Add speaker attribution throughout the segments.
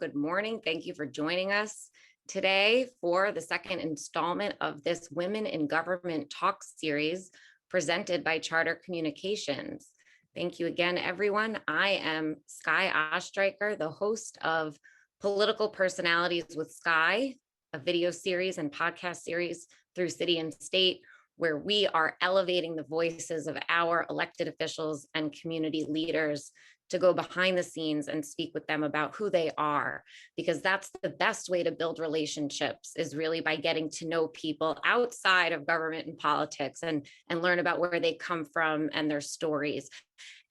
Speaker 1: Good morning. Thank you for joining us today for the second installment of this Women in Government Talk series presented by Charter Communications. Thank you again, everyone. I am Skye Ostreicher, the host of Political Personalities with Skye, a video series and podcast series through City and State, where we are elevating the voices of our elected officials and community leaders to go behind the scenes and speak with them about who they are, because that's the best way to build relationships, is really by getting to know people outside of government and politics and learn about where they come from and their stories.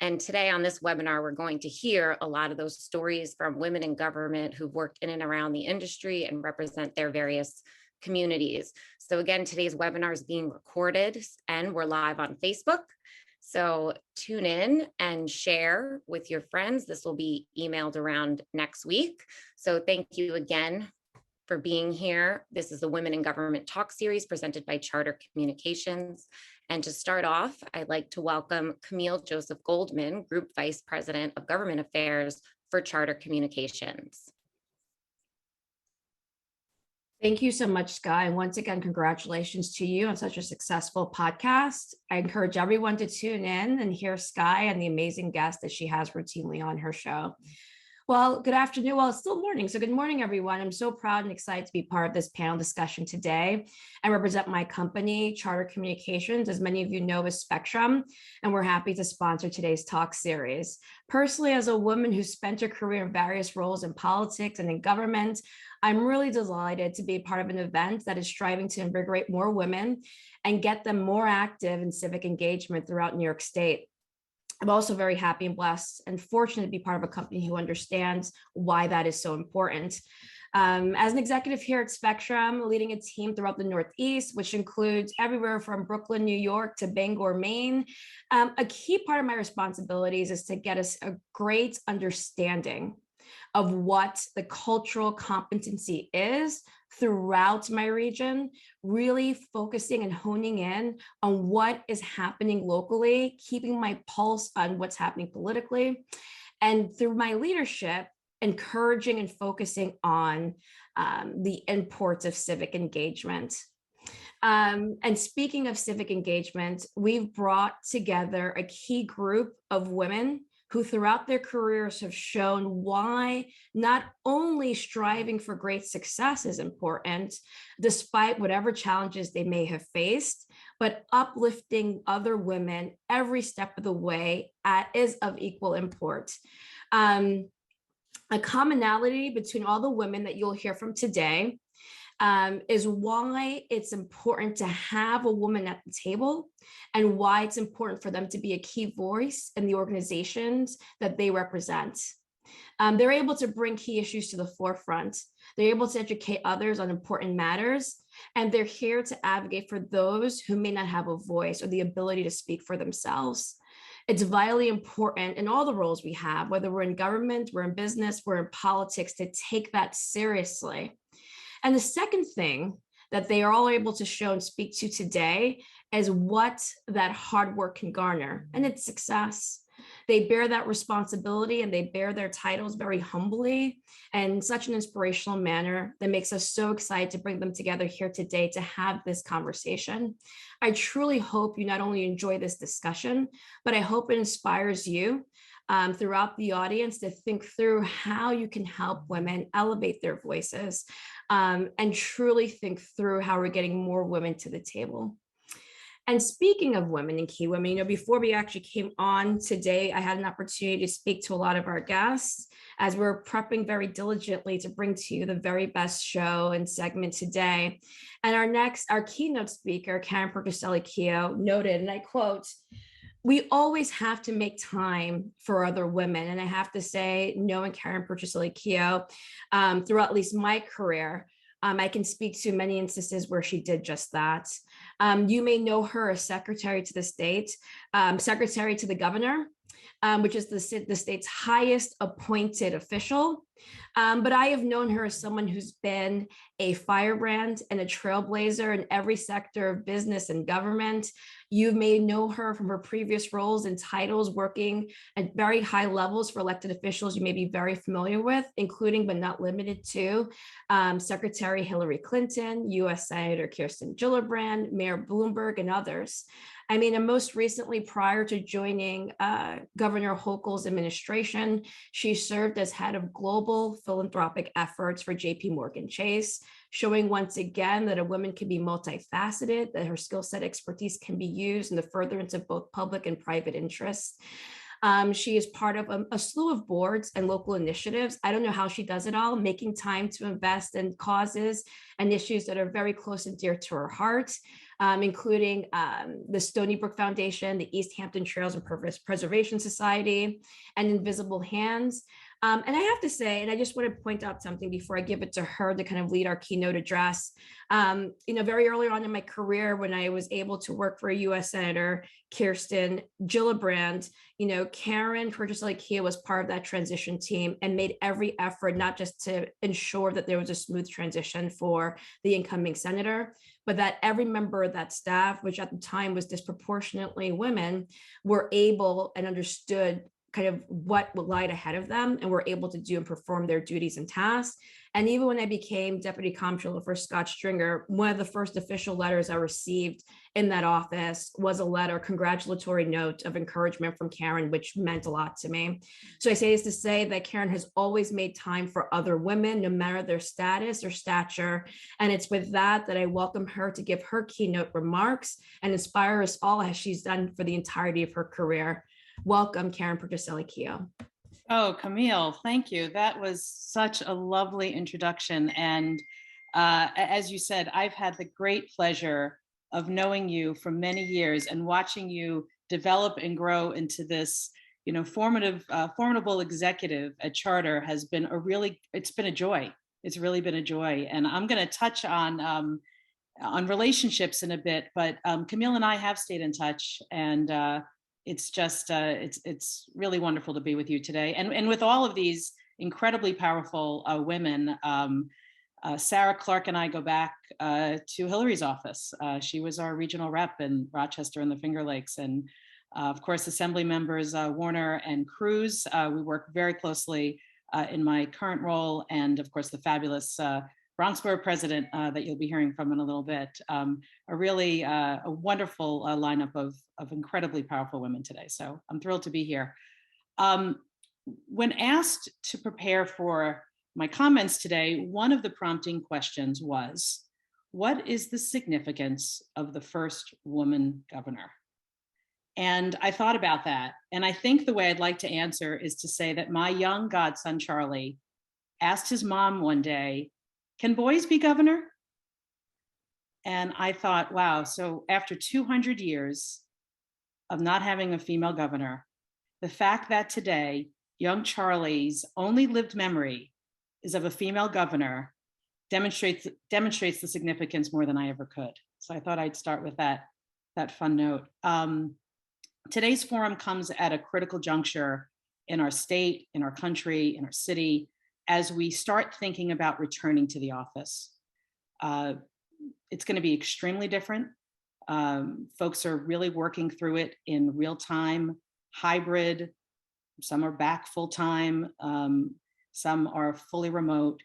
Speaker 1: And today on this webinar, we're going to hear a lot of those stories from women in government who've worked in and around the industry and represent their various communities. So again, today's webinar is being recorded and we're live on Facebook. So tune in and share with your friends. This will be emailed around next week. So thank you again for being here. This is the Women in Government Talk series presented by Charter Communications. And to start off, I'd like to welcome Camille Joseph Goldman, Group Vice President of Government Affairs for Charter Communications.
Speaker 2: Thank you so much, Skye. And once again, congratulations to you on such a successful podcast. I encourage everyone to tune in and hear Skye and the amazing guests that she has routinely on her show. Well, good afternoon. Well, it's still morning. So good morning, everyone. I'm so proud and excited to be part of this panel discussion today and represent my company, Charter Communications, as many of you know, is Spectrum, and we're happy to sponsor today's talk series. Personally, as a woman who spent her career in various roles in politics and in government, I'm really delighted to be a part of an event that is striving to invigorate more women and get them more active in civic engagement throughout New York State. I'm also very happy and blessed and fortunate to be part of a company who understands why that is so important. As an executive here at Spectrum, leading a team throughout the Northeast, which includes everywhere from Brooklyn, New York to Bangor, Maine, a key part of my responsibilities is to get us a great understanding of what the cultural competency is throughout my region, really focusing and honing in on what is happening locally, keeping my pulse on what's happening politically, and through my leadership, encouraging and focusing on the imports of civic engagement. And speaking of civic engagement, we've brought together a key group of women who throughout their careers have shown why not only striving for great success is important, despite whatever challenges they may have faced, but uplifting other women every step of the way is of equal import. A commonality between all the women that you'll hear from today is why it's important to have a woman at the table and why it's important for them to be a key voice in the organizations that they represent. They're able to bring key issues to the forefront. They're able to educate others on important matters, and they're here to advocate for those who may not have a voice or the ability to speak for themselves. It's vitally important in all the roles we have, whether we're in government, we're in business, we're in politics, to take that seriously. And the second thing that they are all able to show and speak to today is what that hard work can garner, and it's success. They bear that responsibility and they bear their titles very humbly and in such an inspirational manner that makes us so excited to bring them together here today to have this conversation. I truly hope you not only enjoy this discussion, but I hope it inspires you throughout the audience to think through how you can help women elevate their voices and truly think through how we're getting more women to the table. And speaking of women and key women, before we actually came on today, I had an opportunity to speak to a lot of our guests as we're prepping very diligently to bring to you the very best show and segment today. And our keynote speaker, Carrie Warner, noted, and I quote, "We always have to make time for other women." And I have to say, knowing Karen Warner throughout at least my career, I can speak to many instances where she did just that. You may know her as secretary to the state, secretary to the governor, which is the state's highest appointed official. But I have known her as someone who's been a firebrand and a trailblazer in every sector of business and government. You may know her from her previous roles and titles, working at very high levels for elected officials you may be very familiar with, including but not limited to Secretary Hillary Clinton, US Senator Kirsten Gillibrand, Mayor Bloomberg, and others. I mean, and most recently, prior to joining Governor Hochul's administration, she served as head of global philanthropic efforts for JP Morgan Chase, showing once again that a woman can be multifaceted, that her skill set expertise can be used in the furtherance of both public and private interests. She is part of a slew of boards and local initiatives. I don't know how she does it all, making time to invest in causes and issues that are very close and dear to her heart, including the Stony Brook Foundation, the East Hampton Trails and Preservation Society, and Invisible Hands. And I have to say, and I just want to point out something before I give it to her to kind of lead our keynote address. Very early on in my career, when I was able to work for a U.S. Senator, Kirsten Gillibrand, Karen Kurtis was part of that transition team and made every effort, not just to ensure that there was a smooth transition for the incoming senator, but that every member of that staff, which at the time was disproportionately women, were able and understood kind of what lied ahead of them and were able to do and perform their duties and tasks. And even when I became Deputy Comptroller for Scott Stringer, one of the first official letters I received in that office was a letter, congratulatory note of encouragement from Karen, which meant a lot to me. So I say this to say that Karen has always made time for other women, no matter their status or stature. And it's with that I welcome her to give her keynote remarks and inspire us all as she's done for the entirety of her career. Welcome, Karen Kurtis.
Speaker 3: Oh, Camille, thank you. That was such a lovely introduction. And as you said, I've had the great pleasure of knowing you for many years and watching you develop and grow into this, formidable executive at Charter has been it's been a joy. It's really been a joy. And I'm going to touch on relationships in a bit, but Camille and I have stayed in touch, and it's just it's really wonderful to be with you today, and with all of these incredibly powerful women. Sarah Clark and I go back to Hillary's office. She was our regional rep in Rochester and the Finger Lakes, and of course, Assembly members Warner and Cruz. We work very closely in my current role, and of course, the fabulous Bronx Borough President that you'll be hearing from in a little bit. A wonderful lineup of incredibly powerful women today. So I'm thrilled to be here. When asked to prepare for my comments today, one of the prompting questions was, what is the significance of the first woman governor? And I thought about that. And I think the way I'd like to answer is to say that my young godson, Charlie, asked his mom one day, can boys be governor? And I thought, wow, so after 200 years of not having a female governor, the fact that today young Charlie's only lived memory is of a female governor demonstrates the significance more than I ever could. So I thought I'd start with that fun note. Today's forum comes at a critical juncture in our state, in our country, in our city, as we start thinking about returning to the office. It's going to be extremely different. Folks are really working through it in real time, hybrid. Some are back full time. Some are fully remote.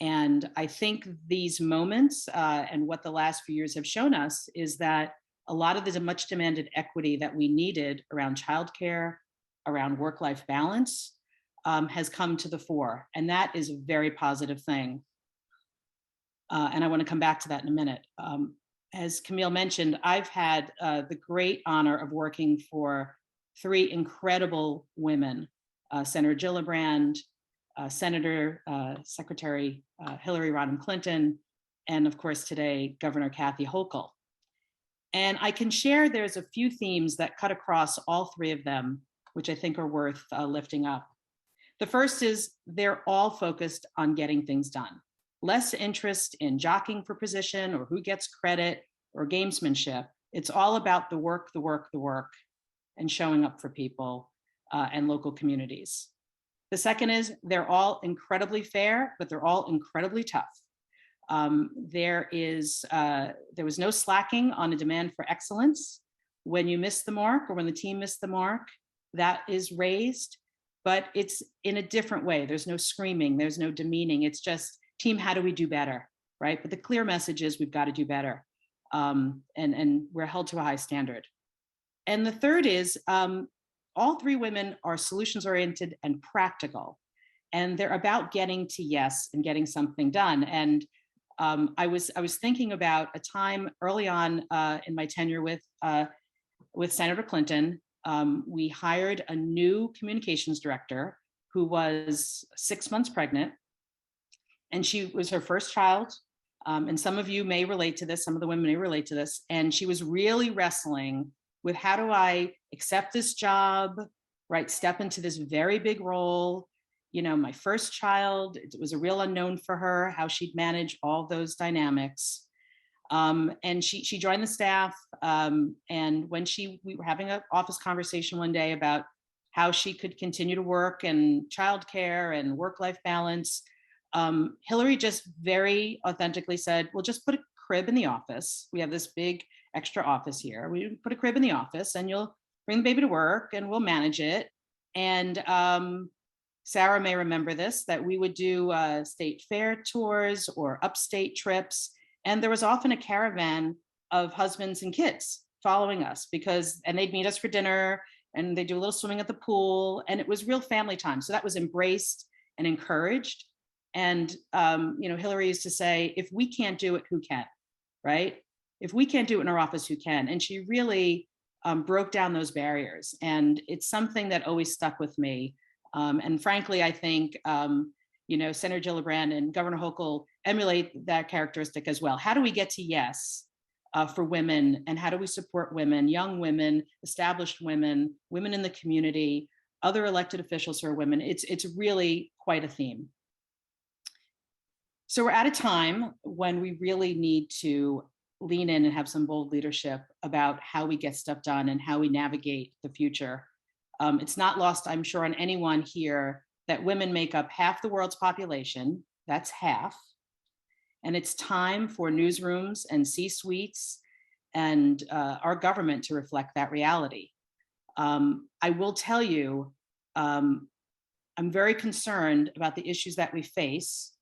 Speaker 3: And I think these moments and what the last few years have shown us is that a lot of the much demanded equity that we needed around childcare, around work-life balance, has come to the fore, and that is a very positive thing. And I want to come back to that in a minute. As Camille mentioned, I've had the great honor of working for three incredible women, Senator Gillibrand, Senator Secretary Hillary Rodham Clinton, and of course today, Governor Kathy Hochul. And I can share there's a few themes that cut across all three of them, which I think are worth lifting up. The first is they're all focused on getting things done. Less interest in jockeying for position or who gets credit or gamesmanship. It's all about the work, and showing up for people and local communities. The second is they're all incredibly fair, but they're all incredibly tough. There was no slacking on a demand for excellence. When you miss the mark or when the team missed the mark, that is raised, but it's in a different way. There's no screaming, there's no demeaning. It's just, team, how do we do better, right? But the clear message is we've got to do better. And we're held to a high standard. And the third is all three women are solutions oriented and practical, and they're about getting to yes and getting something done. And I was thinking about a time early on in my tenure with Senator Clinton. We hired a new communications director who was 6 months pregnant, and she was her first child. And some of you may relate to this, some of the women may relate to this. And she was really wrestling with, how do I accept this job, right? Step into this very big role. You know, my first child, it was a real unknown for her, how she'd manage all those dynamics. And she joined the staff. And when we were having an office conversation one day about how she could continue to work and childcare and work-life balance, Hillary just very authentically said, well, just put a crib in the office. We have this big extra office here. We put a crib in the office and you'll bring the baby to work and we'll manage it. And Sarah may remember this, that we would do state fair tours or upstate trips. And there was often a caravan of husbands and kids following us and they'd meet us for dinner and they do a little swimming at the pool. And it was real family time. So that was embraced and encouraged. And, Hillary used to say, if we can't do it, who can, right? If we can't do it in our office, who can? And she really broke down those barriers. And it's something that always stuck with me. And frankly, I think, Senator Gillibrand and Governor Hochul emulate that characteristic as well. How do we get to yes for women? And how do we support women, young women, established women, women in the community, other elected officials who are women? It's really quite a theme. So we're at a time when we really need to lean in and have some bold leadership about how we get stuff done and how we navigate the future. It's not lost, I'm sure, on anyone here that women make up half the world's population. That's half. And it's time for newsrooms and C-suites and our government to reflect that reality. I will tell you, I'm very concerned about the issues that we face.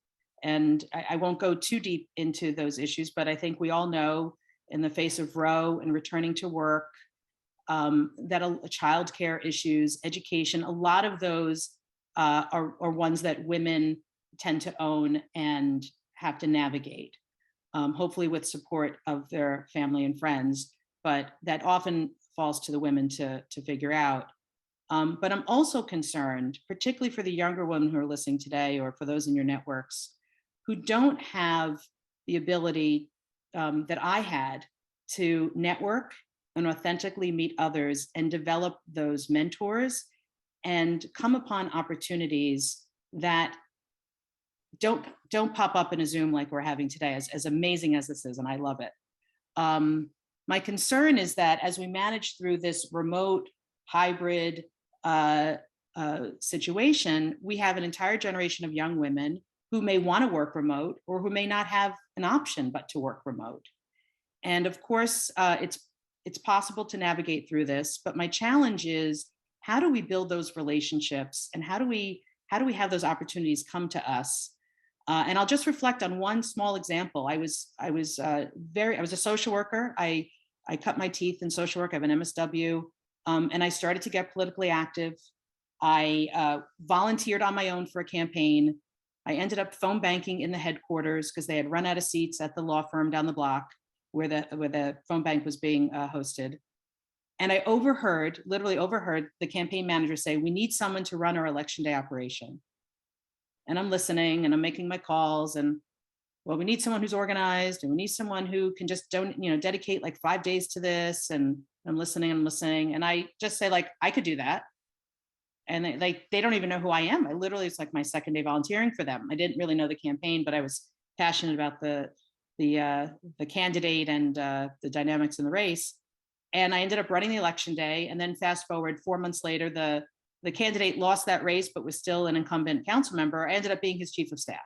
Speaker 3: And I won't go too deep into those issues, but I think we all know, in the face of Roe and returning to work, that childcare issues, education, a lot of those are ones that women tend to own and have to navigate, hopefully with support of their family and friends, but that often falls to the women to figure out. But I'm also concerned, particularly for the younger women who are listening today, or for those in your networks, who don't have the ability that I had to network and authentically meet others and develop those mentors and come upon opportunities that don't pop up in a Zoom like we're having today, as amazing as this is, and I love it. My concern is that as we manage through this remote hybrid situation, we have an entire generation of young women who may want to work remote or who may not have an option but to work remote. And of course, it's possible to navigate through this, but my challenge is, how do we build those relationships and how do we have those opportunities come to us? And I'll just reflect on one small example. I was a social worker. I cut my teeth in social work. I have an MSW, and I started to get politically active. I volunteered on my own for a campaign. I ended up phone banking in the headquarters because they had run out of seats at the law firm down the block where the phone bank was being hosted. And I literally overheard the campaign manager say, "We need someone to run our election day operation." And I'm listening and I'm making my calls, and well, we need someone who's organized and we need someone who can just dedicate like 5 days to this. And I'm listening. And I just say, like, I could do that. And they don't even know who I am. It's like my second day volunteering for them. I didn't really know the campaign, but I was passionate about the candidate and the dynamics in the race. And I ended up running the election day. And then fast forward 4 months later, the the candidate lost that race, but was still an incumbent council member, I ended up being his chief of staff.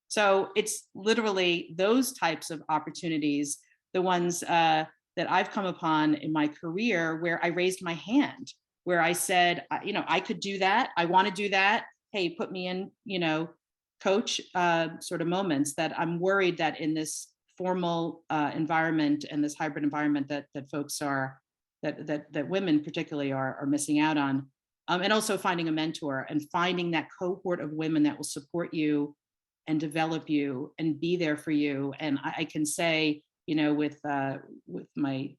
Speaker 3: So it's literally those types of opportunities, the ones that I've come upon in my career where I raised my hand, where I said, I could do that. I want to do that. Hey, put me in, coach sort of moments that I'm worried that in this formal environment and this hybrid environment that folks are, that women particularly are missing out on. And also finding a mentor and finding that cohort of women that will support you and develop you and be there for you. And I can say, with my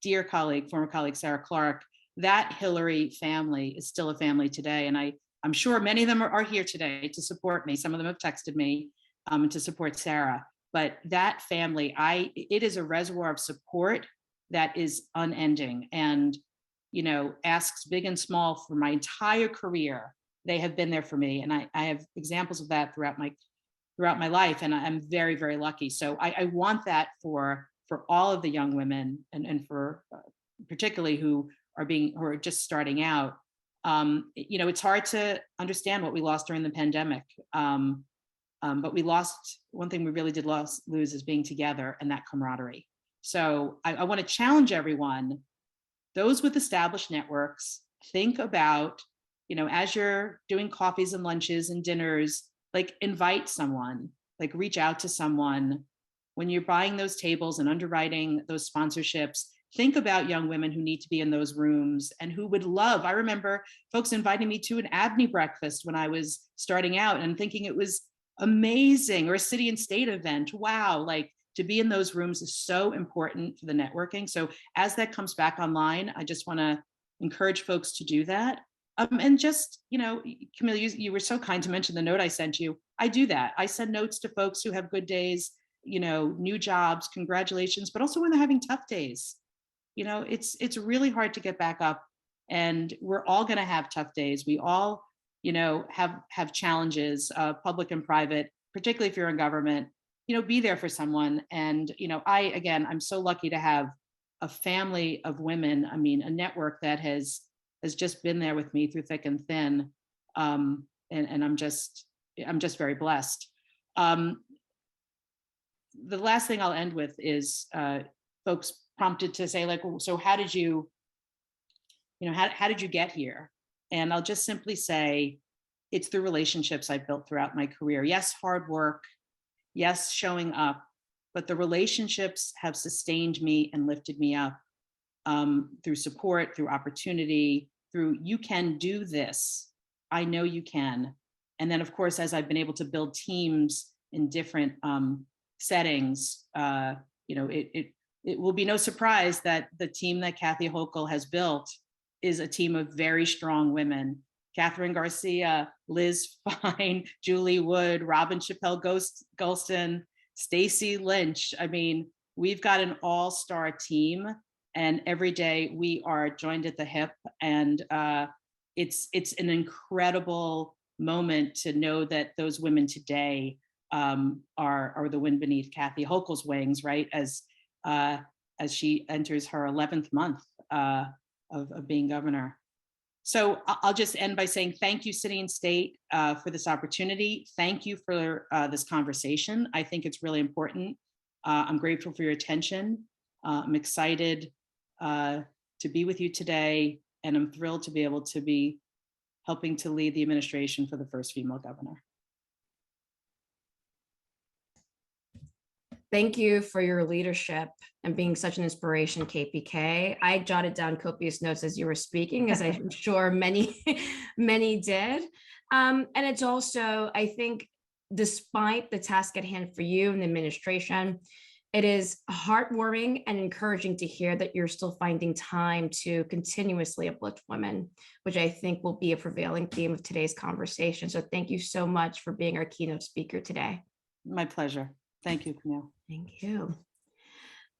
Speaker 3: dear colleague, former colleague, Sarah Clark, that Hillary family is still a family today. And I'm sure many of them are here today to support me. Some of them have texted me to support Sarah. But that family, it is a reservoir of support that is unending and, asks big and small for my entire career. They have been there for me. And I have examples of that throughout my life. And I'm very, very lucky. So I want that for all of the young women and for particularly who are just starting out. It's hard to understand what we lost during the pandemic. But we lost, one thing we really did lose is being together and that camaraderie. So I want to challenge everyone, those with established networks, think about, as you're doing coffees and lunches and dinners, like invite someone, like reach out to someone. When you're buying those tables and underwriting those sponsorships, think about young women who need to be in those rooms and who would love. I remember folks inviting me to an Albany breakfast when I was starting out and thinking it was amazing, or a city and state event. Wow, like to be in those rooms is so important for the networking. So as that comes back online, I just want to encourage folks to do that. And just, Camille, you were so kind to mention the note I sent you. I do that. I send notes to folks who have good days, new jobs, congratulations, but also when they're having tough days. It's really hard to get back up, and we're all going to have tough days. We all, have challenges, public and private, particularly if you're in government. Be there for someone. And I'm so lucky to have a family of women. I mean, a network that has just been there with me through thick and thin. And I'm just very blessed. The last thing I'll end with is folks prompted to say, like, so how did you get here? And I'll just simply say, it's the relationships I've built throughout my career. Yes, hard work. Yes, showing up. But the relationships have sustained me and lifted me up through support, through opportunity, through you can do this. I know you can. And then, of course, as I've been able to build teams in different settings, it will be no surprise that the team that Kathy Hochul has built is a team of very strong women. Catherine Garcia, Liz Fine, Julie Wood, Robin Chappelle Golston, Stacy Lynch. I mean, we've got an all-star team, and every day we are joined at the hip. And it's an incredible moment to know that those women today are the wind beneath Kathy Hochul's wings, right? As she enters her 11th month of being governor. So I'll just end by saying thank you, City and State, for this opportunity. Thank you for this conversation. I think it's really important. I'm grateful for your attention. I'm excited to be with you today, and I'm thrilled to be able to be helping to lead the administration for the first female governor.
Speaker 2: Thank you for your leadership and being such an inspiration, KPK. I jotted down copious notes as you were speaking, as I'm sure many did. And it's also, I think, despite the task at hand for you and the administration, it is heartwarming and encouraging to hear that you're still finding time to continuously uplift women, which I think will be a prevailing theme of today's conversation. So thank you so much for being our keynote speaker today.
Speaker 3: My pleasure. Thank you, Camille.
Speaker 2: Thank you.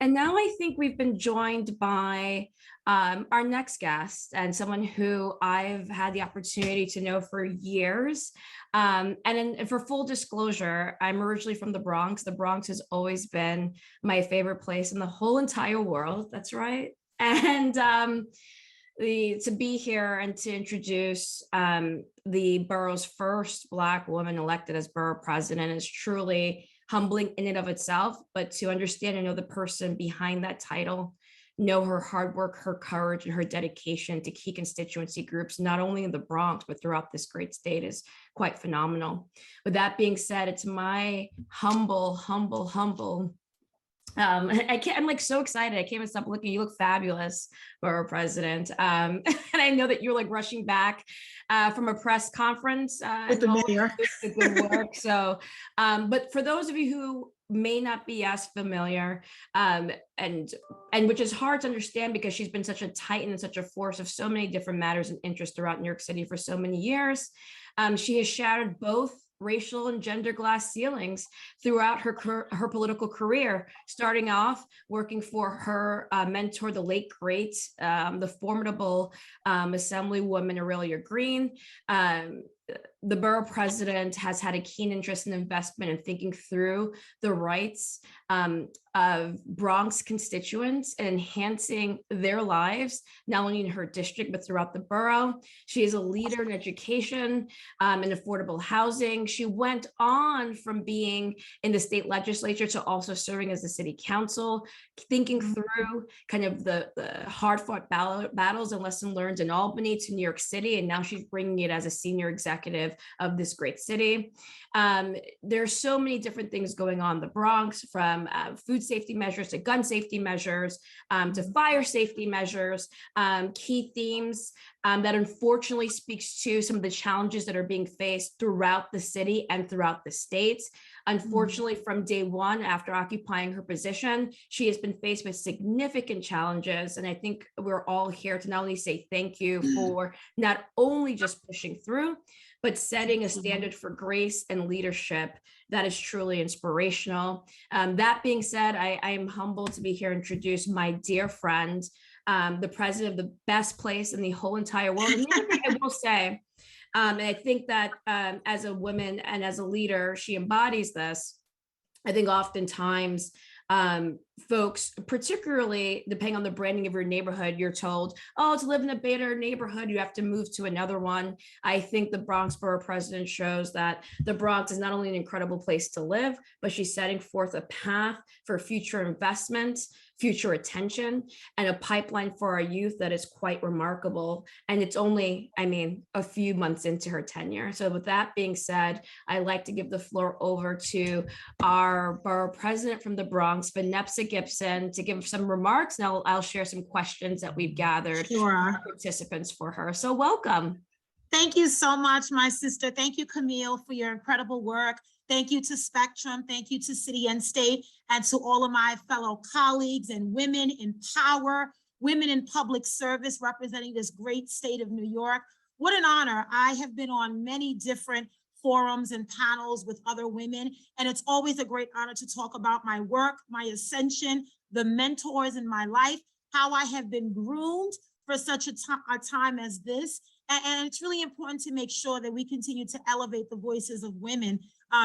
Speaker 2: And now I think we've been joined by our next guest, and someone who I've had the opportunity to know for years. And for full disclosure, I'm originally from the Bronx. The Bronx has always been my favorite place in the whole entire world. That's right. And to be here and to introduce the borough's first Black woman elected as borough president is truly humbling in and of itself, but to understand and know the person behind that title, know her hard work, her courage, and her dedication to key constituency groups, not only in the Bronx, but throughout this great state is quite phenomenal. With that being said, it's my humble I'm like so excited. I can't even stop looking. You look fabulous, Borough President. And I know that you're like rushing back from a press conference
Speaker 4: with the mayor.
Speaker 2: The good work. So, but for those of you who may not be as familiar, and which is hard to understand because she's been such a titan and such a force of so many different matters and interests throughout New York City for so many years. She has shattered both racial and gender glass ceilings throughout her political career, starting off working for her mentor, the late great, the formidable Assemblywoman Aurelia Green. The borough president has had a keen interest in investment and thinking through the rights of Bronx constituents and enhancing their lives, not only in her district, but throughout the borough. She is a leader in education and affordable housing. She went on from being in the state legislature to also serving as the city council, thinking through kind of the hard-fought battles and lessons learned in Albany to New York City, and now she's bringing it as a senior executive of this great city. There's so many different things going on in the Bronx, from food safety measures to gun safety measures to fire safety measures, key themes that unfortunately speaks to some of the challenges that are being faced throughout the city and throughout the states. Unfortunately, from day one, after occupying her position, she has been faced with significant challenges. And I think we're all here to not only say thank you for not only just pushing through, but setting a standard for grace and leadership that is truly inspirational. That being said, I am humbled to be here to introduce my dear friend, the president of the best place in the whole entire world. And the other thing I will say, and I think that as a woman and as a leader, she embodies this. I think oftentimes folks, particularly depending on the branding of your neighborhood, you're told, oh, to live in a better neighborhood, you have to move to another one. I think the Bronx Borough President shows that the Bronx is not only an incredible place to live, but she's setting forth a path for future investment, future attention, and a pipeline for our youth that is quite remarkable. And it's only, I mean, a few months into her tenure. So with that being said, I'd like to give the floor over to our borough president from the Bronx, Vanessa Gibson, to give some remarks. Now I'll share some questions that we've gathered from participants for her. So welcome.
Speaker 4: Thank you so much, my sister. Thank you, Camille, for your incredible work. Thank you to Spectrum. Thank you to City and State, and to all of my fellow colleagues and women in power, women in public service representing this great state of New York. What an honor. I have been on many different forums and panels with other women, and it's always a great honor to talk about my work, my ascension, the mentors in my life, how I have been groomed for such a time as this. And it's really important to make sure that we continue to elevate the voices of women.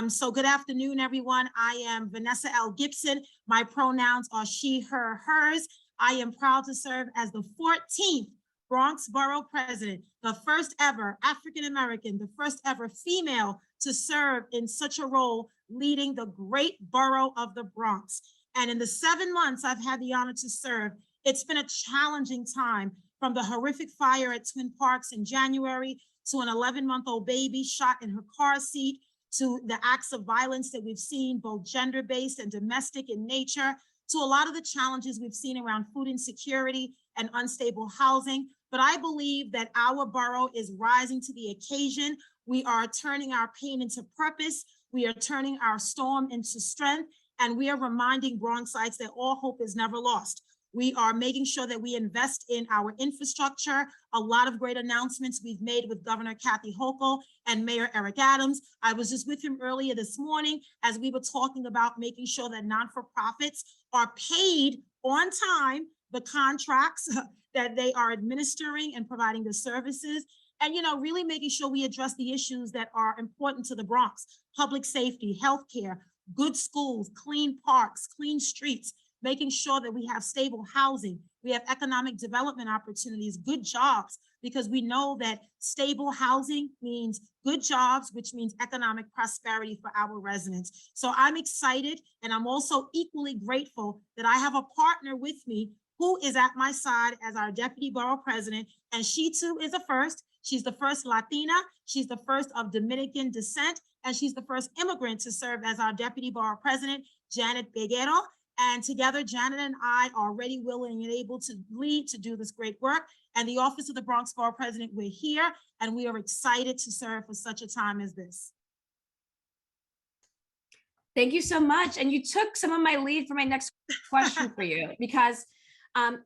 Speaker 4: So good afternoon, everyone. I am Vanessa L Gibson. My pronouns are she, her, hers. I am proud to serve as the 14th Bronx Borough President, the first ever African-American, the first ever female to serve in such a role, leading the great borough of the Bronx. And in the 7 months I've had the honor to serve, it's been a challenging time, from the horrific fire at Twin Parks in January, to an 11-month-old baby shot in her car seat, to the acts of violence that we've seen, both gender-based and domestic in nature, to a lot of the challenges we've seen around food insecurity and unstable housing. But I believe that our borough is rising to the occasion. We are turning our pain into purpose. We are turning our storm into strength. And we are reminding Bronxites that all hope is never lost. We are making sure that we invest in our infrastructure. A lot of great announcements we've made with Governor Kathy Hochul and Mayor Eric Adams. I was just with him earlier this morning as we were talking about making sure that non-for-profits are paid on time, the contracts that they are administering and providing the services. And, really making sure we address the issues that are important to the Bronx: public safety, healthcare, good schools, clean parks, clean streets. making sure that we have stable housing, we have economic development opportunities, good jobs, because we know that stable housing means good jobs, which means economic prosperity for our residents. So I'm excited, and I'm also equally grateful that I have a partner with me who is at my side as our deputy borough president, and she too is a first. She's the first Latina, she's the first of Dominican descent, and she's the first immigrant to serve as our deputy borough president, Janet Peguero. And together, Janet and I are ready, willing, and able to lead to do this great work. And the Office of the Bronx Borough President, we're here, and we are excited to serve for such a time as this.
Speaker 2: Thank you so much. And you took some of my lead for my next question for you, because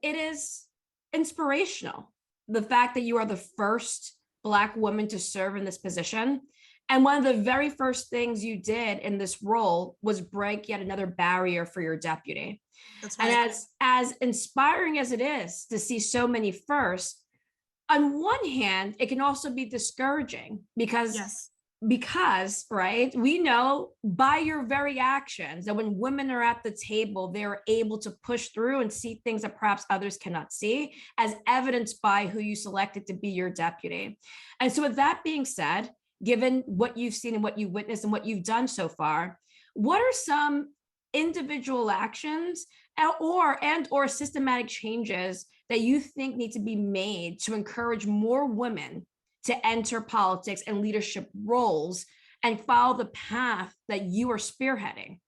Speaker 2: it is inspirational. The fact that you are the first Black woman to serve in this position. And one of the very first things you did in this role was break yet another barrier for your deputy.
Speaker 4: That's right.
Speaker 2: And as inspiring as it is to see so many firsts, on one hand, it can also be discouraging because
Speaker 4: Yes.
Speaker 2: Right, we know by your very actions that when women are at the table, they're able to push through and see things that perhaps others cannot see, as evidenced by who you selected to be your deputy. And so with that being said, given what you've seen and what you've witnessed and what you've done so far, what are some individual actions or systematic changes that you think need to be made to encourage more women to enter politics and leadership roles and follow the path that you are spearheading?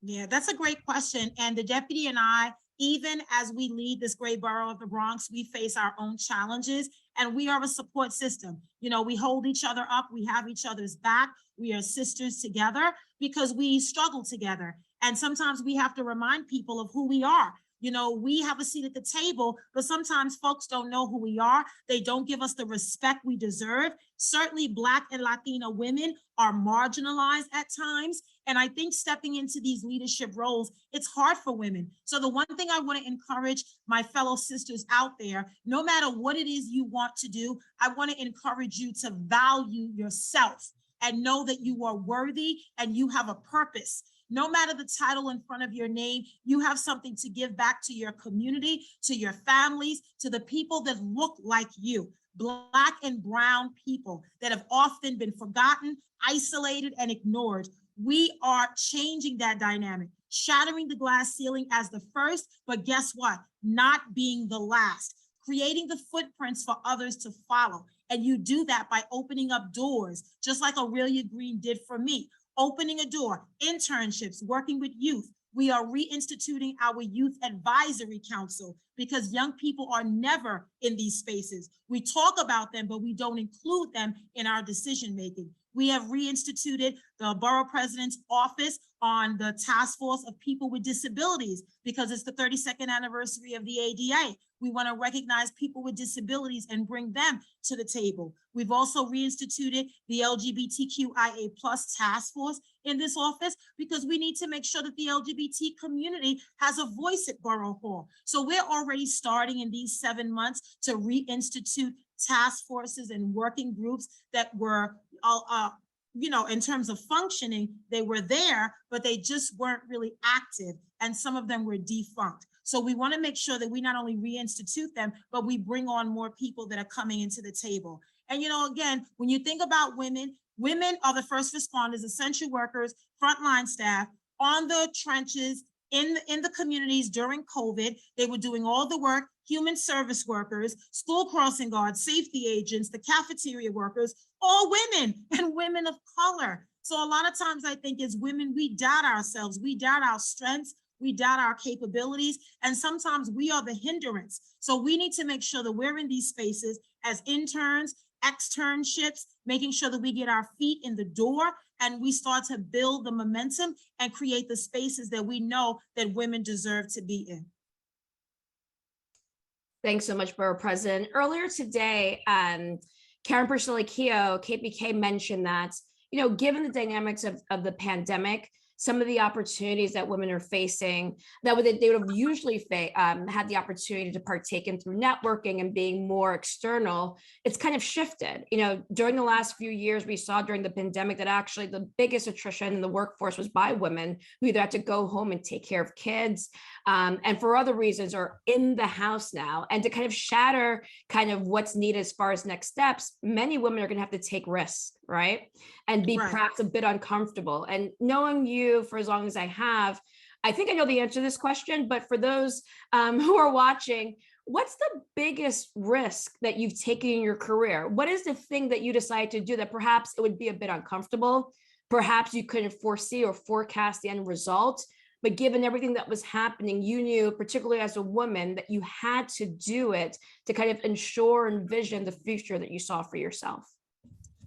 Speaker 4: Yeah, that's a great question. And the deputy and I, even as we lead this great borough of the Bronx, we face our own challenges, and we are a support system. You know, we hold each other up, we have each other's back, we are sisters together because we struggle together. And sometimes we have to remind people of who we are. You know, we have a seat at the table, but sometimes folks don't know who we are. They don't give us the respect we deserve. Certainly Black and Latina women are marginalized at times. And I think stepping into these leadership roles, it's hard for women. So the one thing I want to encourage my fellow sisters out there, no matter what it is you want to do, I want to encourage you to value yourself and know that you are worthy and you have a purpose. No matter the title in front of your name, you have something to give back to your community, to your families, to the people that look like you. Black and brown people that have often been forgotten, isolated, and ignored. We are changing that dynamic, shattering the glass ceiling as the first, but guess what? Not being the last, creating the footprints for others to follow. And you do that by opening up doors, just like Aurelia Green did for me. Opening a door, internships, working with youth. We are reinstituting our Youth Advisory Council because young people are never in these spaces. We talk about them, but we don't include them in our decision-making. We have reinstituted the Borough President's Office on the Task Force of People with Disabilities because it's the 32nd anniversary of the ADA. We want to recognize people with disabilities and bring them to the table. We've also reinstituted the LGBTQIA+ task force in this office because we need to make sure that the LGBT community has a voice at Borough Hall. So we're already starting in these 7 months to reinstitute task forces and working groups that were, in terms of functioning, they were there, but they just weren't really active. And some of them were defunct. So we want to make sure that we not only reinstitute them, but we bring on more people that are coming into the table. And, again, when you think about women, women are the first responders, essential workers, frontline staff on the trenches, in the communities during COVID. They were doing all the work, human service workers, school crossing guards, safety agents, the cafeteria workers, all women and women of color. So a lot of times I think as women, we doubt ourselves, we doubt our strengths, we doubt our capabilities, and sometimes we are the hindrance. So we need to make sure that we're in these spaces as interns, externships, making sure that we get our feet in the door and we start to build the momentum and create the spaces that we know that women deserve to be in.
Speaker 2: Thanks so much, Borough President. Earlier today, Karen Priscilla Keogh, KPK, mentioned that, given the dynamics of the pandemic, some of the opportunities that women are facing that they would have usually had the opportunity to partake in through networking and being more external, it's kind of shifted. During the last few years, we saw during the pandemic that actually the biggest attrition in the workforce was by women who either had to go home and take care of kids and for other reasons are in the house now. And to kind of shatter kind of what's needed as far as next steps, many women are going to have to take risks, right? And be perhaps a bit uncomfortable. And knowing you for as long as I have, I think I know the answer to this question, but for those who are watching, what's the biggest risk that you've taken in your career? What is the thing that you decide to do that perhaps it would be a bit uncomfortable? Perhaps you couldn't foresee or forecast the end result, but given everything that was happening, you knew, particularly as a woman, that you had to do it to kind of ensure and envision the future that you saw for yourself.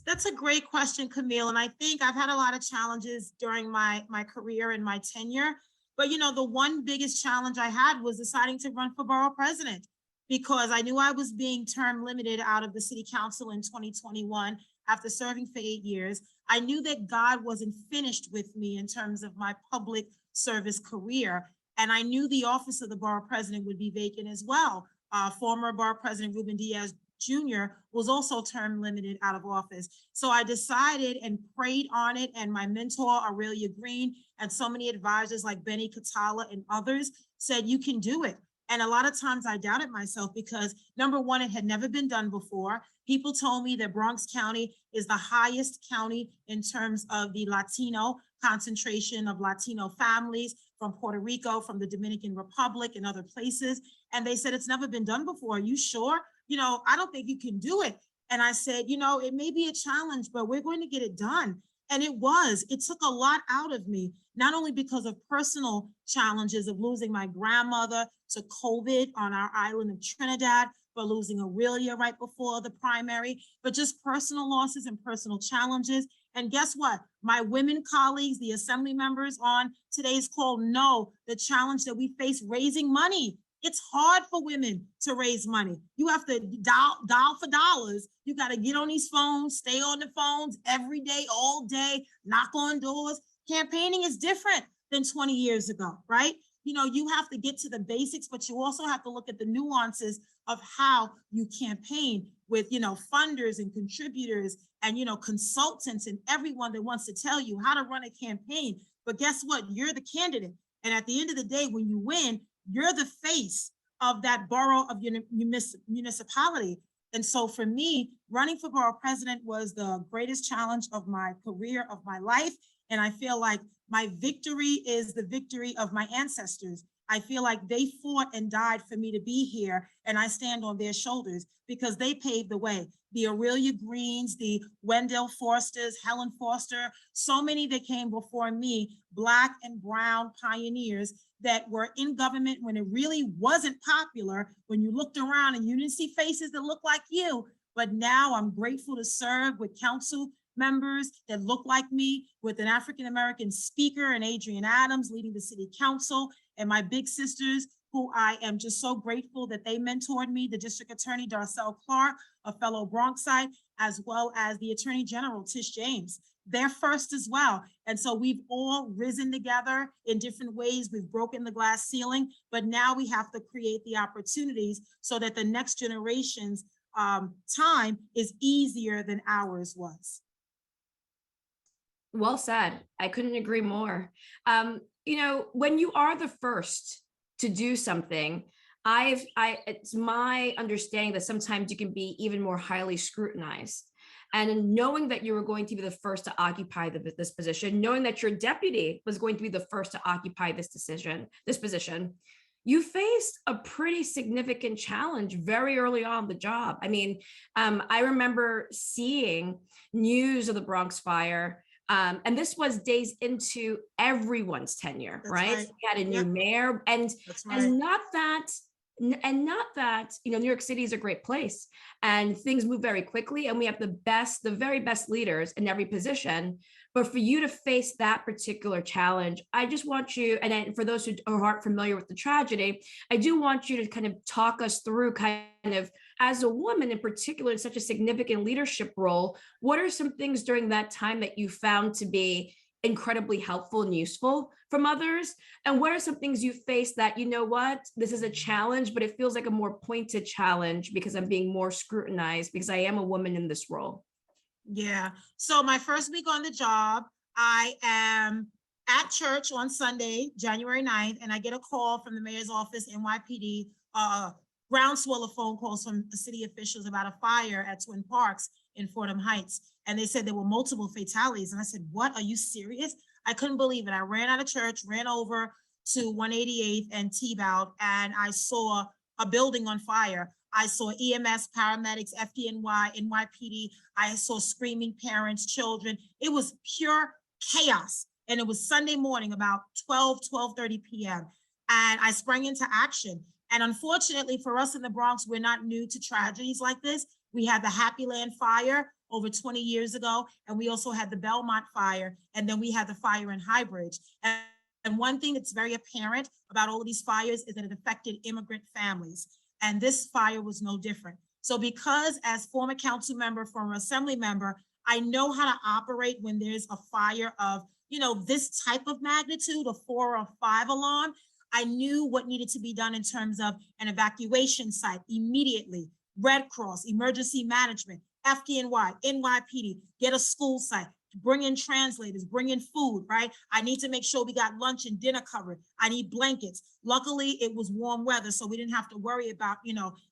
Speaker 4: That's a great question, Camille. And I think I've had a lot of challenges during my career and my tenure. But, the one biggest challenge I had was deciding to run for borough president, because I knew I was being term limited out of the city council in 2021 after serving for 8 years. I knew that God wasn't finished with me in terms of my public service career. And I knew the office of the borough president would be vacant as well. Former borough president Ruben Diaz Jr. was also term limited out of office. So I decided and prayed on it. And my mentor, Aurelia Green, and so many advisors like Benny Catala and others said, you can do it. And a lot of times I doubted myself because, number one, it had never been done before. People told me that Bronx County is the highest county in terms of the Latino concentration of Latino families from Puerto Rico, from the Dominican Republic and other places. And they said, it's never been done before. Are you sure? I don't think you can do it. And I said, it may be a challenge, but we're going to get it done. And it was. It took a lot out of me, not only because of personal challenges of losing my grandmother to COVID on our island of Trinidad, but losing Aurelia right before the primary, but just personal losses and personal challenges. And guess what? My women colleagues, the assembly members on today's call, know the challenge that we face raising money. It's hard for women to raise money. You have to dial for dollars. You got to get on these phones, stay on the phones every day, all day, knock on doors. Campaigning is different than 20 years ago, right? You have to get to the basics, but you also have to look at the nuances of how you campaign with, funders and contributors and, consultants and everyone that wants to tell you how to run a campaign. But guess what? You're the candidate. And at the end of the day, when you win, you're the face of that borough of your municipality. And so for me, running for borough president was the greatest challenge of my career, of my life. And I feel like my victory is the victory of my ancestors. I feel like they fought and died for me to be here, and I stand on their shoulders because they paved the way. The Aurelia Greens, the Wendell Forsters, Helen Foster, so many that came before me, Black and brown pioneers that were in government when it really wasn't popular, when you looked around and you didn't see faces that looked like you. But now I'm grateful to serve with council members that look like me, with an African-American speaker and Adrienne Adams leading the city council, and my big sisters, who I am just so grateful that they mentored me, the district attorney, Darcel Clark, a fellow Bronxite, as well as the attorney general, Tish James. They're first as well. And so we've all risen together in different ways. We've broken the glass ceiling, but now we have to create the opportunities so that the next generation's time is easier than ours was.
Speaker 2: Well said. I couldn't agree more. When you are the first to do something, it's my understanding that sometimes you can be even more highly scrutinized. And in knowing that you were going to be the first to occupy this position, knowing that your deputy was going to be the first to occupy this position, you faced a pretty significant challenge very early on the job. I mean, I remember seeing news of the Bronx fire. And this was days into everyone's tenure, right?
Speaker 4: Right.
Speaker 2: We had a new mayor, and not that New York City is a great place and things move very quickly, and we have the very best leaders in every position. But for you to face that particular challenge, I just want you, and for those who aren't familiar with the tragedy, I do want you to kind of talk us through kind of, as a woman in particular, in such a significant leadership role, what are some things during that time that you found to be incredibly helpful and useful from others? And what are some things you face that, you know what, this is a challenge, but it feels like a more pointed challenge because I'm being more scrutinized because I am a woman in this role?
Speaker 4: Yeah. So my first week on the job, I am at church on Sunday, January 9th, and I get a call from the mayor's office, NYPD, groundswell of phone calls from the city officials about a fire at Twin Parks in Fordham Heights. And they said there were multiple fatalities. And I said, what, are you serious? I couldn't believe it. I ran out of church, ran over to 188th and T-bowed, and I saw a building on fire. I saw EMS, paramedics, FDNY, NYPD. I saw screaming parents, children. It was pure chaos. And it was Sunday morning, about 12:30 p.m. And I sprang into action. And unfortunately for us in the Bronx, we're not new to tragedies like this. We had the Happy Land fire over 20 years ago, and we also had the Belmont fire, and then we had the fire in Highbridge. And one thing that's very apparent about all of these fires is that it affected immigrant families. And this fire was no different. So because as former council member, former assembly member, I know how to operate when there's a fire of, this type of magnitude, a 4 or 5 alarm. I knew what needed to be done in terms of an evacuation site immediately, Red Cross, emergency management, FDNY, NYPD, get a school site, bring in translators, bring in food, right? I need to make sure we got lunch and dinner covered. I need blankets. Luckily, it was warm weather, so we didn't have to worry about,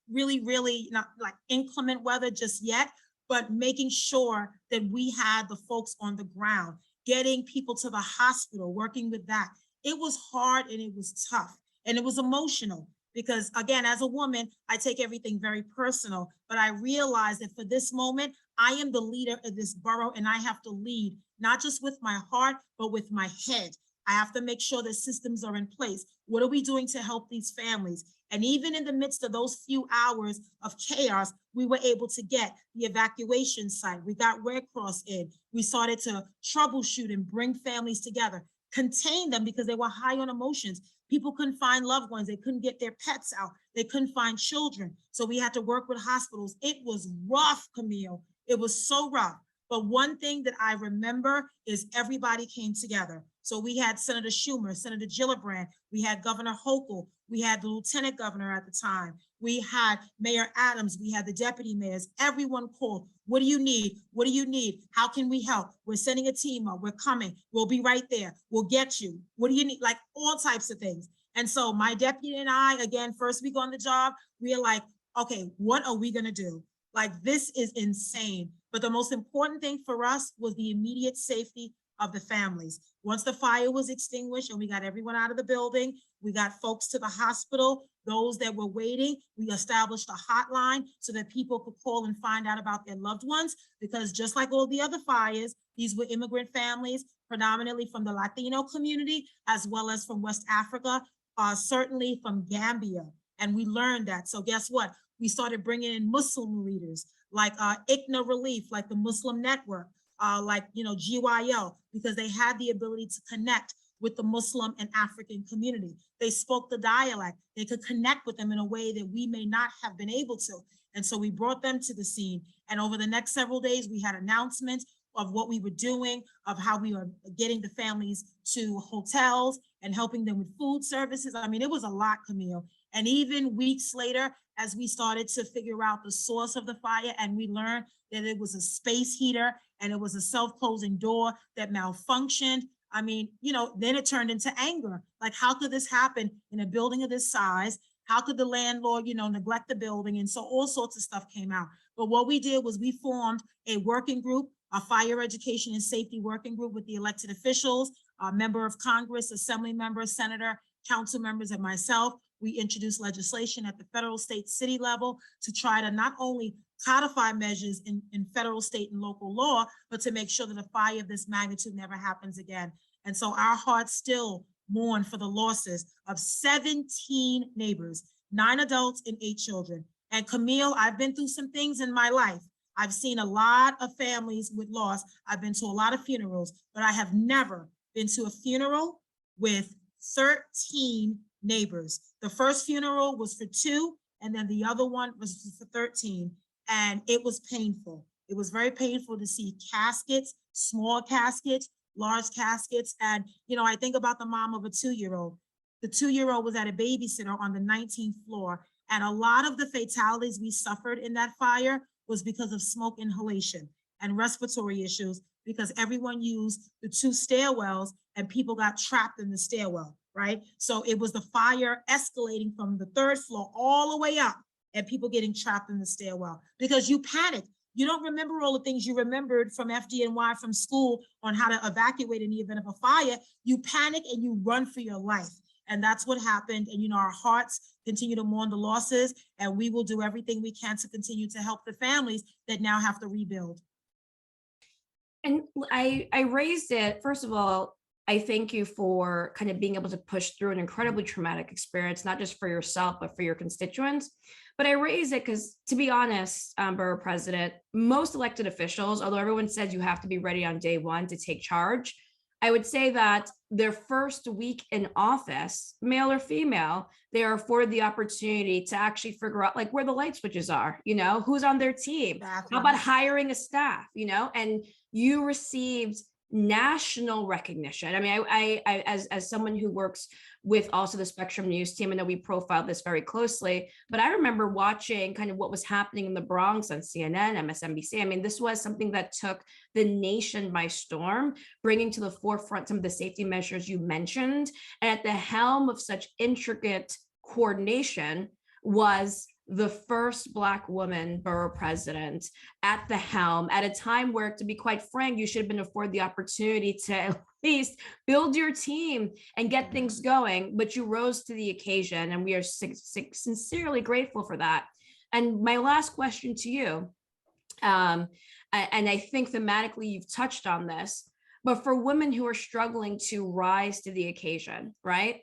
Speaker 4: really not like inclement weather just yet, but making sure that we had the folks on the ground, getting people to the hospital, working with that. It was hard and it was tough and it was emotional because, again, as a woman, I take everything very personal, but I realized that for this moment, I am the leader of this borough and I have to lead, not just with my heart, but with my head. I have to make sure that systems are in place. What are we doing to help these families? And even in the midst of those few hours of chaos, we were able to get the evacuation site. We got Red Cross in. We started to troubleshoot and bring families together, contain them because they were high on emotions. People couldn't find loved ones. They couldn't get their pets out. They couldn't find children. So we had to work with hospitals. It was rough, Camille. It was so rough. But one thing that I remember is everybody came together. So we had Senator Schumer, Senator Gillibrand, we had Governor Hochul, we had the Lieutenant Governor at the time, we had Mayor Adams, we had the deputy mayors, everyone called. What do you need? What do you need? How can we help? We're sending a team up, we're coming, we'll be right there, we'll get you. What do you need? Like all types of things. And so my deputy and I, again, first week on the job, we are like, okay, what are we gonna do? Like, this is insane. But the most important thing for us was the immediate safety of the families. Once the fire was extinguished and we got everyone out of the building, we got folks to the hospital, those that were waiting, we established a hotline so that people could call and find out about their loved ones, because just like all the other fires, these were immigrant families, predominantly from the Latino community, as well as from West Africa, certainly from Gambia. And we learned that. So guess what? We started bringing in Muslim leaders like ICNA Relief, like the Muslim Network, GYL, because they had the ability to connect with the Muslim and African community. They spoke the dialect. They could connect with them in a way that we may not have been able to. And so we brought them to the scene. And over the next several days, we had announcements of what we were doing, of how we were getting the families to hotels and helping them with food services. I mean, it was a lot, Camille. And even weeks later, as we started to figure out the source of the fire, and we learned that it was a space heater and it was a self-closing door that malfunctioned. I mean, then it turned into anger. Like, how could this happen in a building of this size? How could the landlord, neglect the building? And so all sorts of stuff came out. But what we did was we formed a working group, a fire education and safety working group with the elected officials, a member of Congress, assembly member, senator, council members, and myself. We introduced legislation at the federal, state, city level to try to not only codify measures in federal, state, and local law, but to make sure that a fire of this magnitude never happens again. And so our hearts still mourn for the losses of 17 neighbors, 9 adults and 8 children. And Camille, I've been through some things in my life. I've seen a lot of families with loss. I've been to a lot of funerals, but I have never been to a funeral with 13 neighbors. The first funeral was for 2, and then the other one was for 13. And it was painful. It was very painful to see caskets, small caskets, large caskets. And, I think about the mom of a 2-year-old. The 2-year-old was at a babysitter on the 19th floor. And a lot of the fatalities we suffered in that fire was because of smoke inhalation and respiratory issues, because everyone used the 2 stairwells and people got trapped in the stairwell, right? So it was the fire escalating from the 3rd floor all the way up and people getting trapped in the stairwell because you panicked. You don't remember all the things you remembered from FDNY from school on how to evacuate in the event of a fire. You panic and you run for your life. And that's what happened. And, our hearts continue to mourn the losses, and we will do everything we can to continue to help the families that now have to rebuild.
Speaker 2: And I raised it, first of all, I thank you for kind of being able to push through an incredibly traumatic experience, not just for yourself, but for your constituents. But I raise it because, to be honest, Borough President, most elected officials, although everyone says you have to be ready on day one to take charge, I would say that their first week in office, male or female, they are afforded the opportunity to actually figure out where the light switches are, who's on their team.
Speaker 4: Exactly.
Speaker 2: How about hiring a staff, and you received national recognition. I mean, I as someone who works with also the Spectrum News team, I know we profiled this very closely, but I remember watching kind of what was happening in the Bronx on CNN, MSNBC. I mean, this was something that took the nation by storm, bringing to the forefront some of the safety measures you mentioned. And at the helm of such intricate coordination was the first Black woman borough president at the helm at a time where, to be quite frank, you should have been afforded the opportunity to at least build your team and get things going, but you rose to the occasion, and we are sincerely grateful for that. And my last question to you, and I think thematically you've touched on this, but for women who are struggling to rise to the occasion, right?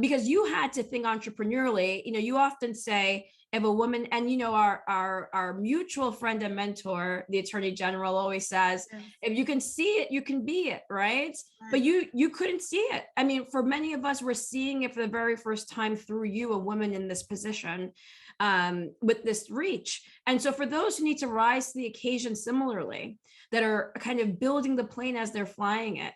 Speaker 2: Because you had to think entrepreneurially, you often say, if a woman, and our mutual friend and mentor, the Attorney General, always says, if you can see it, you can be it, right? But you couldn't see it. I mean, for many of us, we're seeing it for the very first time through you, a woman in this position, with this reach. And so for those who need to rise to the occasion similarly, that are kind of building the plane as they're flying it,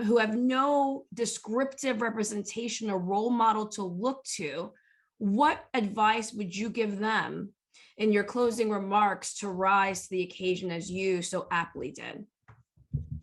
Speaker 2: who have no descriptive representation or role model to look to, what advice would you give them in your closing remarks to rise to the occasion as you so aptly did?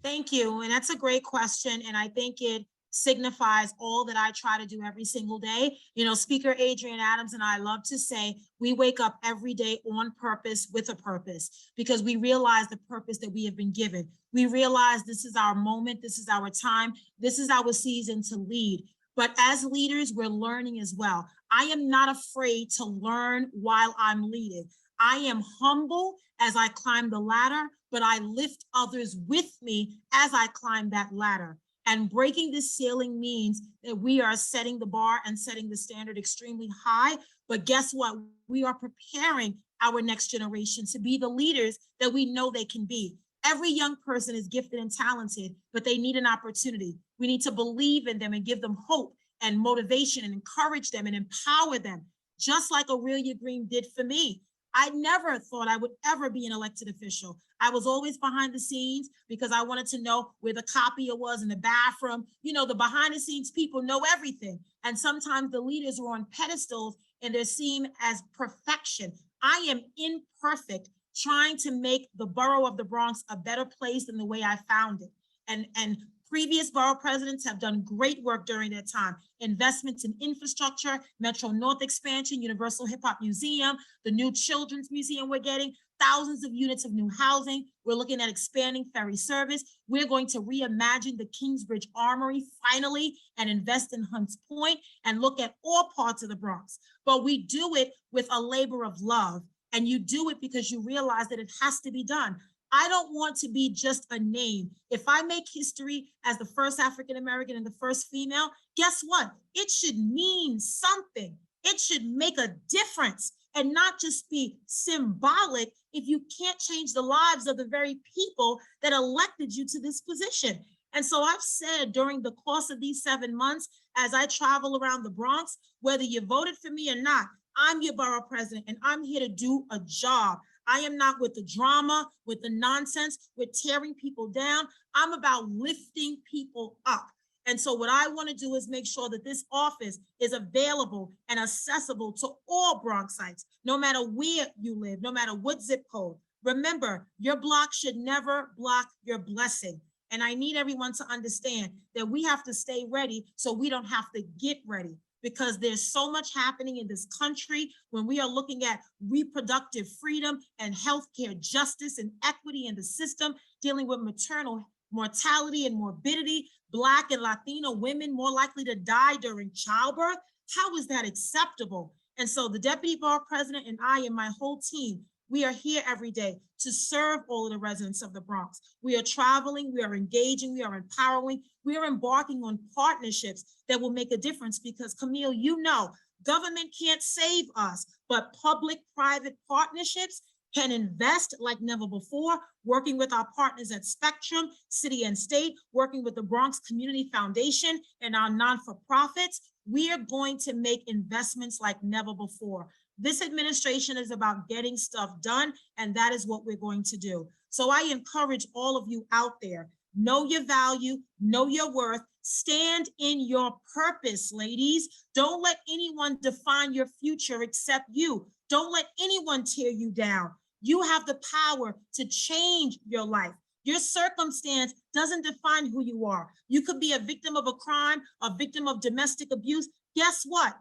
Speaker 4: Thank you. And that's a great question. And I think it signifies all that I try to do every single day. Speaker Adrienne Adams and I love to say, we wake up every day on purpose with a purpose, because we realize the purpose that we have been given. We realize this is our moment. This is our time. This is our season to lead. But as leaders, we're learning as well. I am not afraid to learn while I'm leading. I am humble as I climb the ladder, but I lift others with me as I climb that ladder. And breaking this ceiling means that we are setting the bar and setting the standard extremely high. But guess what? We are preparing our next generation to be the leaders that we know they can be. Every young person is gifted and talented, but they need an opportunity. We need to believe in them and give them hope and motivation and encourage them and empower them, just like Aurelia Green did for me. I never thought I would ever be an elected official. I was always behind the scenes because I wanted to know where the copier was in the bathroom. The behind the scenes people know everything. And sometimes the leaders are on pedestals and they're seen as perfection. I am imperfect, trying to make the borough of the Bronx a better place than the way I found it. And previous borough presidents have done great work during their time. Investments in infrastructure, Metro North expansion, Universal Hip Hop Museum, the new Children's Museum we're getting, thousands of units of new housing. We're looking at expanding ferry service. We're going to reimagine the Kingsbridge Armory finally and invest in Hunts Point and look at all parts of the Bronx. But we do it with a labor of love. And you do it because you realize that it has to be done. I don't want to be just a name. If I make history as the first African-American and the first female, guess what? It should mean something. It should make a difference and not just be symbolic if you can't change the lives of the very people that elected you to this position. And so I've said during the course of these 7 months, as I travel around the Bronx, whether you voted for me or not, I'm your borough president and I'm here to do a job. I am not with the drama, with the nonsense, with tearing people down. I'm about lifting people up. And so what I want to do is make sure that this office is available and accessible to all Bronxites, no matter where you live, no matter what zip code. Remember, your block should never block your blessing. And I need everyone to understand that we have to stay ready so we don't have to get ready, because there's so much happening in this country when we are looking at reproductive freedom and healthcare justice and equity in the system, dealing with maternal mortality and morbidity, Black and Latino women more likely to die during childbirth. How is that acceptable? And so the Deputy Borough President and I and my whole team, we are here every day to serve all of the residents of the Bronx. We are traveling, we are engaging, we are empowering, we are embarking on partnerships that will make a difference, because Camille, you know, government can't save us, but public-private partnerships can invest like never before, working with our partners at Spectrum, City and State, working with the Bronx Community Foundation and our non-for-profits. We are going to make investments like never before. This administration is about getting stuff done, and that is what we're going to do. So I encourage all of you out there, know your value, know your worth, stand in your purpose, ladies. Don't let anyone define your future except you. Don't let anyone tear you down. You have the power to change your life. Your circumstance doesn't define who you are. You could be a victim of a crime, a victim of domestic abuse. Guess what?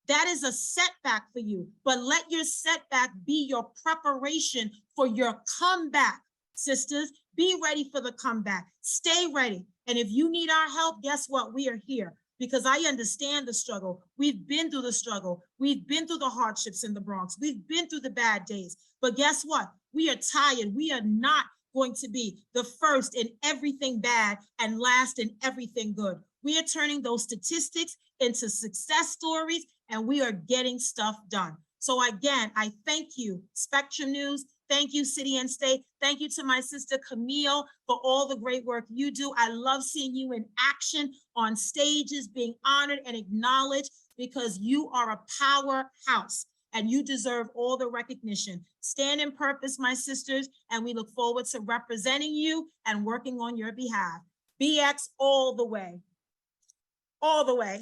Speaker 4: That is a setback for you, but let your setback be your preparation for your comeback, sisters. Be ready for the comeback. Stay ready. And if you need our help, guess what? We are here, because I understand the struggle. We've been through the struggle. We've been through the hardships in the Bronx. We've been through the bad days. But guess what? We are tired. We are not going to be the first in everything bad and last in everything good. We are turning those statistics into success stories, and we are getting stuff done. So again, I thank you, Spectrum News. Thank you, City and State. Thank you to my sister Camille for all the great work you do. I love seeing you in action on stages, being honored and acknowledged, because you are a powerhouse and you deserve all the recognition. Stand in purpose, my sisters, and we look forward to representing you and working on your behalf. BX all the way. All the way.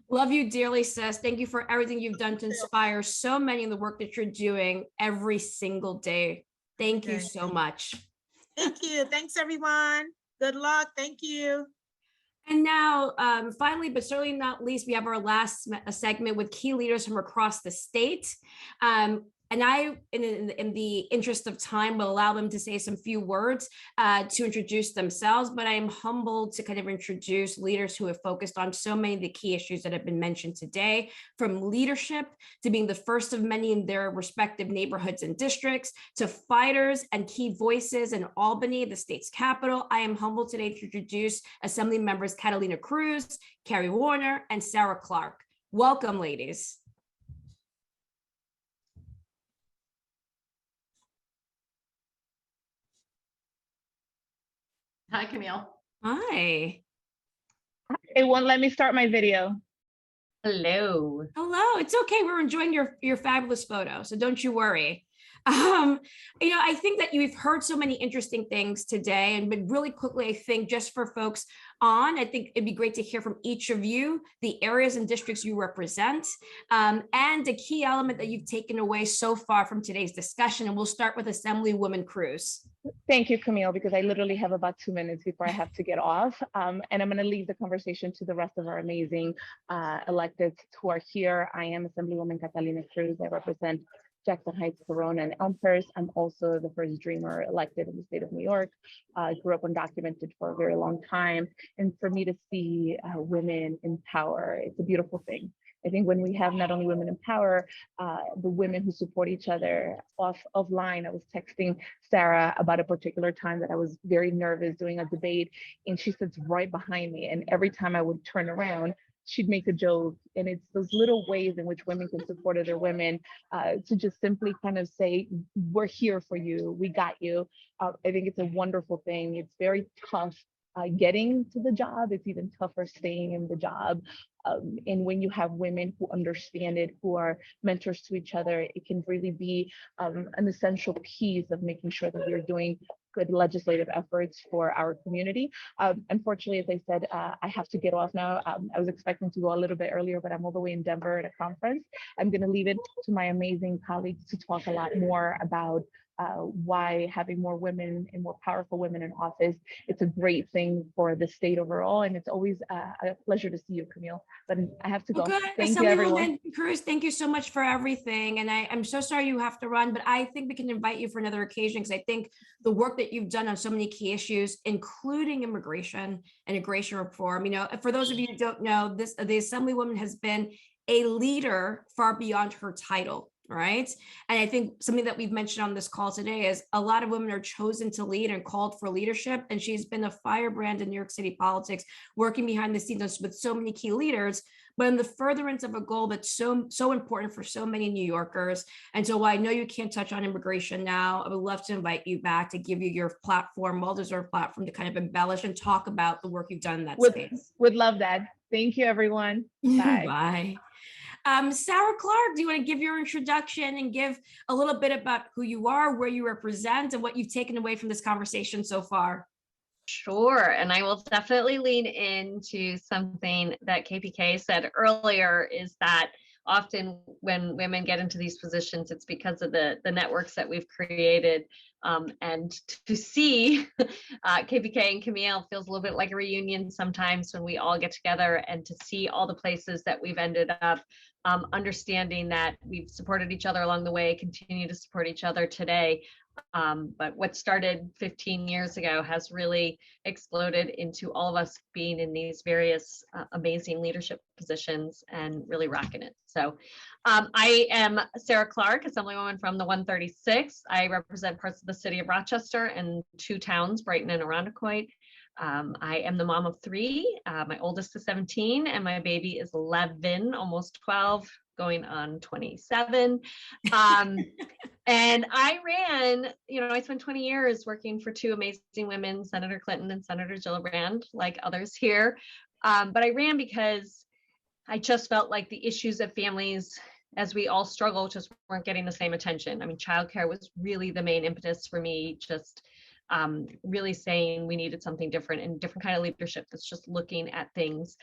Speaker 2: Love you dearly, sis. Thank you for everything you've done to inspire so many in the work that you're doing every single day. Thank you so much.
Speaker 4: Thank you. Thanks, everyone. Good luck. Thank you.
Speaker 2: And now, finally, but certainly not least, we have our last segment with key leaders from across the state. And I, in the interest of time, will allow them to say some few words to introduce themselves, but I am humbled to kind of introduce leaders who have focused on so many of the key issues that have been mentioned today, from leadership to being the first of many in their respective neighborhoods and districts, to fighters and key voices in Albany, the state's capital. I am humbled today to introduce Assembly members Catalina Cruz, Carrie Warner, and Sarah Clark. Welcome, ladies.
Speaker 5: Hi, Camille.
Speaker 2: Hi.
Speaker 6: It won't let me start my video.
Speaker 5: Hello.
Speaker 2: Hello. It's okay. We're enjoying your fabulous photo, so don't you worry. I think that you've heard so many interesting things today, and but really quickly, I think just for folks on, I think it'd be great to hear from each of you, the areas and districts you represent, and the key element that you've taken away so far from today's discussion. And we'll start with Assemblywoman Cruz.
Speaker 6: Thank you, Camille, because I literally have about 2 minutes before I have to get off. And I'm going to leave the conversation to the rest of our amazing electeds who are here. I am Assemblywoman Catalina Cruz. I represent Jackson Heights, Corona, and Elmhurst. I'm also the first Dreamer elected in the state of New York. Grew up undocumented for a very long time. And for me to see women in power, it's a beautiful thing. I think when we have not only women in power, the women who support each other offline. I was texting Sarah about a particular time that I was very nervous doing a debate, and she sits right behind me. And every time I would turn around, she'd make a joke. And it's those little ways in which women can support other women to just simply kind of say, we're here for you, we got you. I think it's a wonderful thing. It's very tough getting to the job. It's even tougher staying in the job. And when you have women who understand it, who are mentors to each other, it can really be an essential piece of making sure that we're doing good legislative efforts for our community. Unfortunately, as I said, I have to get off now. I was expecting to go a little bit earlier, but I'm all the way in Denver at a conference. I'm going to leave it to my amazing colleagues to talk a lot more about why having more women and more powerful women in office, it's a great thing for the state overall. And it's always a pleasure to see you, Camille. But I have to go.
Speaker 2: Good.
Speaker 6: Thank you, everyone.
Speaker 2: Cruz, thank you so much for everything. And I'm so sorry you have to run, but I think we can invite you for another occasion, because I think the work that you've done on so many key issues, including immigration and immigration reform, for those of you who don't know, the Assemblywoman has been a leader far beyond her title. Right. And I think something that we've mentioned on this call today is a lot of women are chosen to lead and called for leadership. And she's been a firebrand in New York City politics, working behind the scenes with so many key leaders, but in the furtherance of a goal that's so important for so many New Yorkers. And so while I know you can't touch on immigration now, I would love to invite you back to give you your platform, well-deserved platform, to kind of embellish and talk about the work you've done in that space.
Speaker 6: Would love that. Thank you, everyone. Bye.
Speaker 2: Bye. Sarah Clark, do you want to give your introduction and give a little bit about who you are, where you represent, and what you've taken away from this conversation so far?
Speaker 5: Sure. And I will definitely lean into something that KPK said earlier, is that often when women get into these positions, it's because of the networks that we've created. And to see KPK and Camille feels a little bit like a reunion sometimes when we all get together, and to see all the places that we've ended up, understanding that we've supported each other along the way, continue to support each other today. But what started 15 years ago has really exploded into all of us being in these various amazing leadership positions and really rocking it. So I am Sarah Clark, Assemblywoman from the 136. I represent parts of the city of Rochester and 2 towns, Brighton and Arundecoit. I am the mom of 3. My oldest is 17 and my baby is 11, almost 12, going on 27. And I ran, I spent 20 years working for 2 amazing women, Senator Clinton and Senator Gillibrand, like others here. But I ran because I just felt like the issues of families, as we all struggle, just weren't getting the same attention. I mean, childcare was really the main impetus for me, just really saying we needed something different, and different kind of leadership that's just looking at things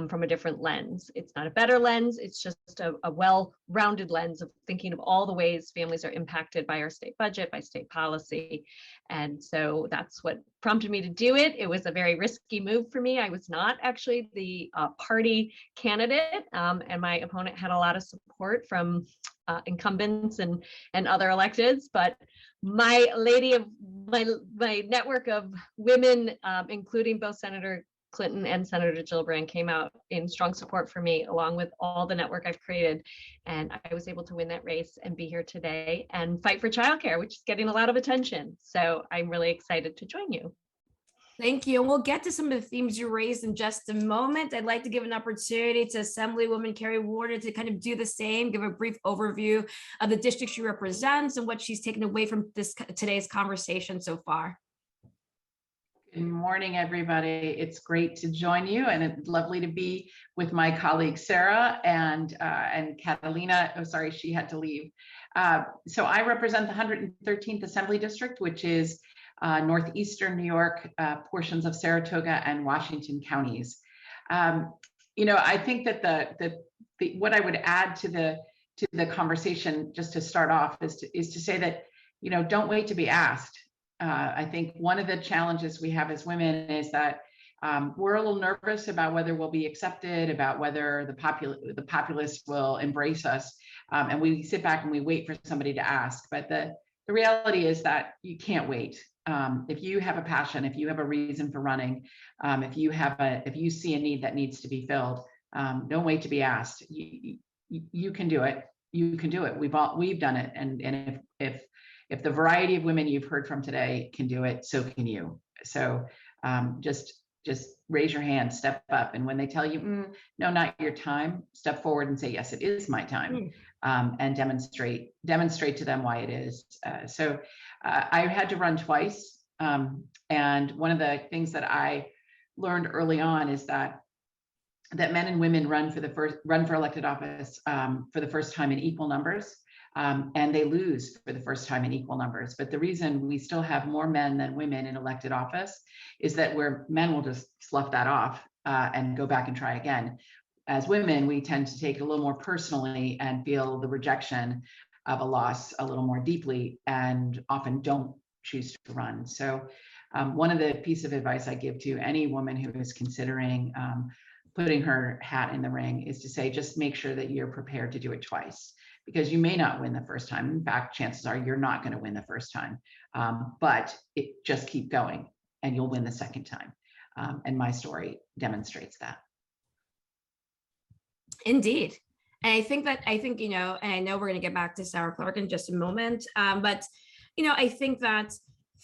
Speaker 5: from a different lens. It's not a better lens, it's just a well-rounded lens of thinking of all the ways families are impacted by our state budget, by state policy. And so that's what prompted me to do it. It was a very risky move for me. I was not actually the party candidate, and my opponent had a lot of support from incumbents and other electeds, but my network of women, including both Senator Clinton and Senator Gillibrand, came out in strong support for me, along with all the network I've created. And I was able to win that race and be here today and fight for childcare, which is getting a lot of attention. So I'm really excited to join you.
Speaker 2: Thank you. And we'll get to some of the themes you raised in just a moment. I'd like to give an opportunity to Assemblywoman Carrie Warner to kind of do the same, give a brief overview of the district she represents and what she's taken away from today's conversation so far.
Speaker 7: Good morning, everybody. It's great to join you, and it's lovely to be with my colleague Sarah and Catalina. Oh, sorry, she had to leave. So I represent the 113th Assembly District, which is northeastern New York, portions of Saratoga and Washington counties. I think that what I would add to the conversation, just to start off, is to say that don't wait to be asked. I think one of the challenges we have as women is that we're a little nervous about whether we'll be accepted, about whether the populace will embrace us, and we sit back and we wait for somebody to ask. But the reality is that you can't wait. If you have a passion, if you have a reason for running, if you see a need that needs to be filled, don't wait to be asked. You can do it. You can do it. We've done it. And if the variety of women you've heard from today can do it, so can you. So just raise your hand, step up. And when they tell you, no, not your time, step forward and say, yes, it is my time. And demonstrate to them why it is. So I had to run twice. And one of the things that I learned early on is that that men and women run for elected office for the first time in equal numbers, and they lose for the first time in equal numbers. But the reason we still have more men than women in elected office is that where men will just slough that off and go back and try again. As women, we tend to take it a little more personally and feel the rejection of a loss a little more deeply, and often don't choose to run. So one of the pieces of advice I give to any woman who is considering putting her hat in the ring is to say, just make sure that you're prepared to do it twice, because you may not win the first time. In fact, chances are you're not going to win the first time, but just keep going and you'll win the second time. And my story demonstrates that.
Speaker 2: Indeed. And I think, and I know we're going to get back to Sarah Clark in just a moment, but, I think that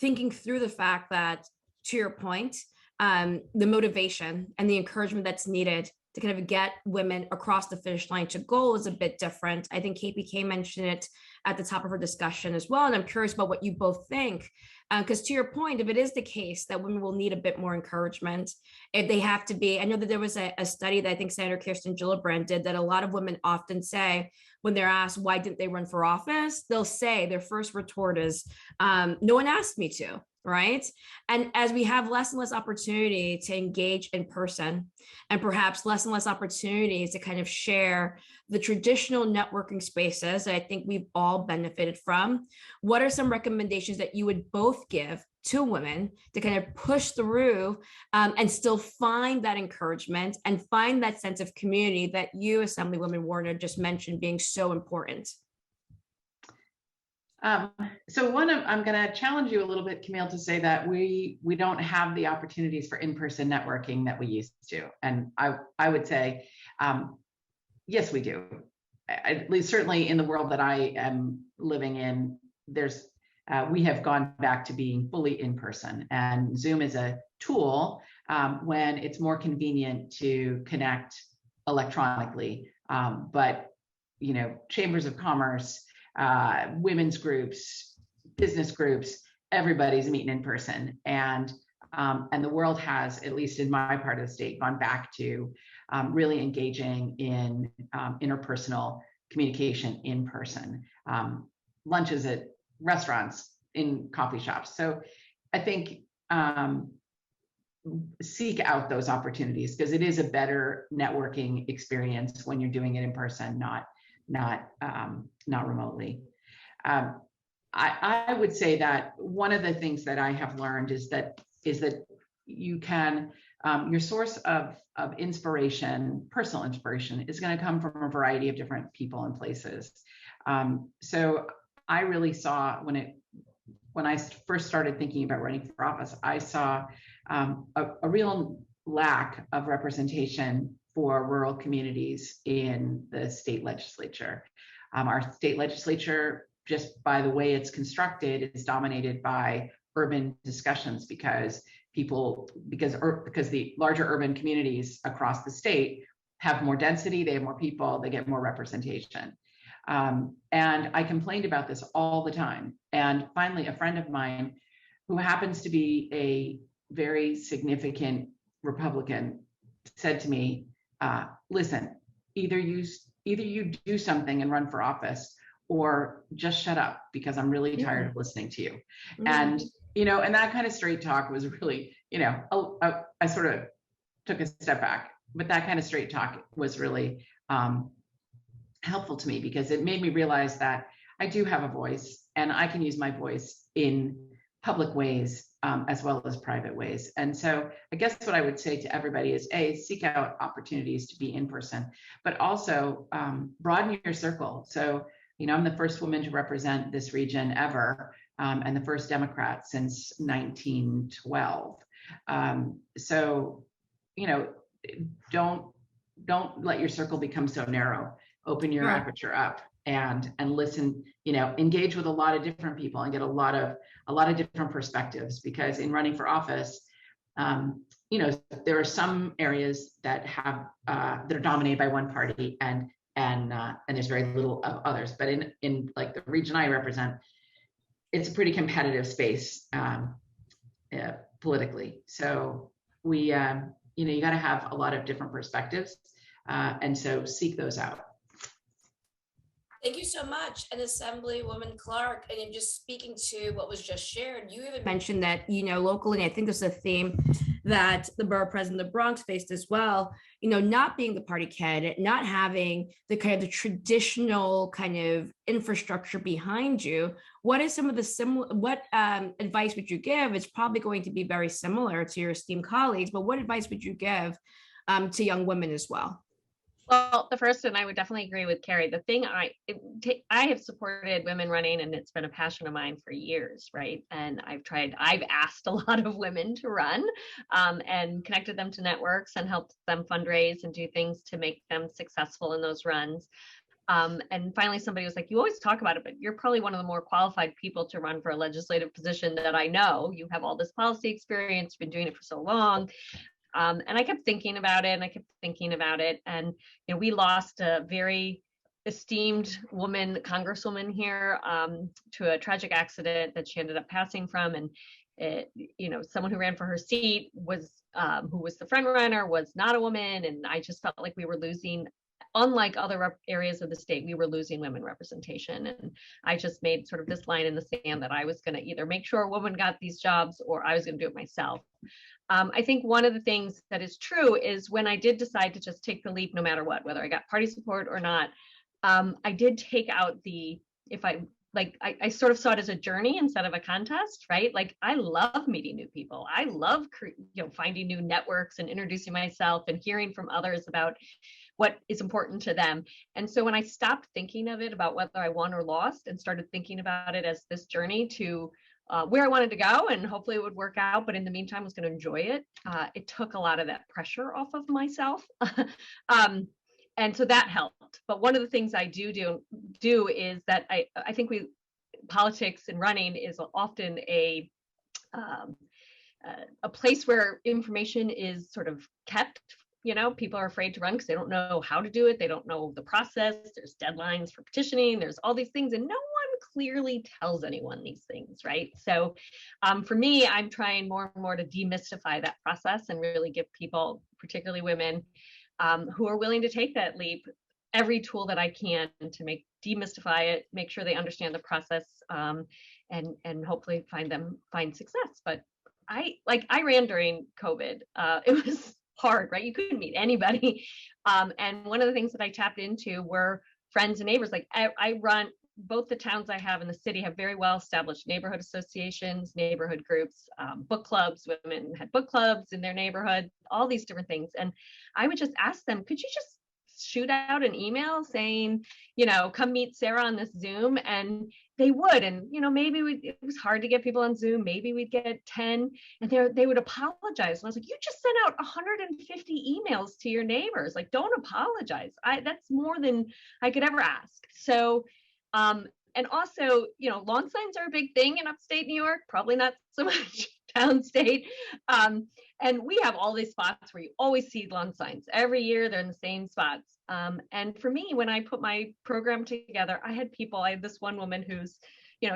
Speaker 2: thinking through the fact that, to your point, the motivation and the encouragement that's needed to kind of get women across the finish line to goal is a bit different. I think KPK mentioned it at the top of her discussion as well. And I'm curious about what you both think, because to your point, if it is the case that women will need a bit more encouragement, if they have to be, I know that there was a study that I think Senator Kirsten Gillibrand did, that a lot of women often say when they're asked, why didn't they run for office? They'll say their first retort is, no one asked me to. Right. And as we have less and less opportunity to engage in person, and perhaps less and less opportunities to kind of share the traditional networking spaces that I think we've all benefited from, what are some recommendations that you would both give to women to kind of push through and still find that encouragement and find that sense of community that you, Assemblywoman Warner, just mentioned being so important?
Speaker 7: So I'm going to challenge you a little bit, Camille, to say that we don't have the opportunities for in-person networking that we used to. And I would say, yes, we do. At least certainly in the world that I am living in, we have gone back to being fully in person, and Zoom is a tool when it's more convenient to connect electronically. But, chambers of commerce, women's groups, business groups, everybody's meeting in person. And the world has, at least in my part of the state, gone back to really engaging in interpersonal communication in person, lunches at restaurants, in coffee shops. So I think seek out those opportunities, because it is a better networking experience when you're doing it in person, not remotely. I would say that one of the things that I have learned is that you can, your source of inspiration, personal inspiration, is going to come from a variety of different people and places. So I really saw when I first started thinking about running for office, I saw a real lack of representation for rural communities in the state legislature. Our state legislature, just by the way it's constructed, is dominated by urban discussions because the larger urban communities across the state have more density, they have more people, they get more representation. And I complained about this all the time. And finally, a friend of mine who happens to be a very significant Republican said to me, listen, either you do something and run for office, or just shut up, because I'm really tired of listening to you. Mm-hmm. And, and that kind of straight talk was really, I sort of took a step back, but that kind of straight talk was really helpful to me, because it made me realize that I do have a voice, and I can use my voice in public ways as well as private ways. And so I guess what I would say to everybody is, seek out opportunities to be in person, but also broaden your circle. So, I'm the first woman to represent this region ever, and the first Democrat since 1912. So, don't let your circle become so narrow. Open your aperture up and listen, engage with a lot of different people and get a lot of different perspectives, because in running for office, there are some areas that are dominated by one party, and there's very little of others. But in like the region I represent, it's a pretty competitive space politically. So we you got to have a lot of different perspectives. And so seek those out.
Speaker 8: Thank you so much. And Assemblywoman Clark, and in just speaking to what was just shared, you even
Speaker 2: mentioned that, locally, and I think this is a theme that the borough president of the Bronx faced as well, not being the party candidate, not having the kind of the traditional kind of infrastructure behind you. What is some of the what advice would you give? It's probably going to be very similar to your esteemed colleagues, but what advice would you give to young women as well?
Speaker 5: Well, the first, and I would definitely agree with Carrie, the thing I have supported women running, and it's been a passion of mine for years, right? And I've asked a lot of women to run and connected them to networks and helped them fundraise and do things to make them successful in those runs. And finally, somebody was like, you always talk about it, but you're probably one of the more qualified people to run for a legislative position that I know. You have all this policy experience, you've been doing it for so long. And I kept thinking about it, and we lost a very esteemed woman, congresswoman here, to a tragic accident that she ended up passing from. And someone who ran for her seat was who was the front runner was not a woman, and I just felt like we were losing. Unlike other areas of the state, we were losing women representation. And I just made sort of this line in the sand that I was going to either make sure a woman got these jobs or I was going to do it myself. I think one of the things that is true is when I did decide to just take the leap, no matter what, whether I got party support or not, I did take out I sort of saw it as a journey instead of a contest, right? Like, I love meeting new people. I love, finding new networks and introducing myself and hearing from others about what is important to them. And so when I stopped thinking of it about whether I won or lost and started thinking about it as this journey to where I wanted to go, and hopefully it would work out, but in the meantime, I was going to enjoy it. It took a lot of that pressure off of myself. And so that helped. But one of the things I do is that I think politics and running is often a place where information is sort of kept. People are afraid to run because they don't know how to do it. They don't know the process. There's deadlines for petitioning. There's all these things, and no one clearly tells anyone these things, right? So for me, I'm trying more and more to demystify that process and really give people, particularly women, who are willing to take that leap, every tool that I can to demystify it, make sure they understand the process, and hopefully find success. But I ran during COVID. It was hard, right? You couldn't meet anybody. And one of the things that I tapped into were friends and neighbors. Like I run, both the towns I have in the city have very well established neighborhood associations, neighborhood groups, book clubs. Women had book clubs in their neighborhood, all these different things. And I would just ask them, could you just shoot out an email saying, come meet Sarah on this Zoom? And they would. And, maybe it was hard to get people on Zoom. Maybe we'd get 10, and they would apologize. And I was like, you just sent out 150 emails to your neighbors. Like, don't apologize. That's more than I could ever ask. So, and also, lawn signs are a big thing in upstate New York, probably not so much downstate. And we have all these spots where you always see lawn signs. Every year they're in the same spots. And for me, when I put my program together, I had this one woman who's,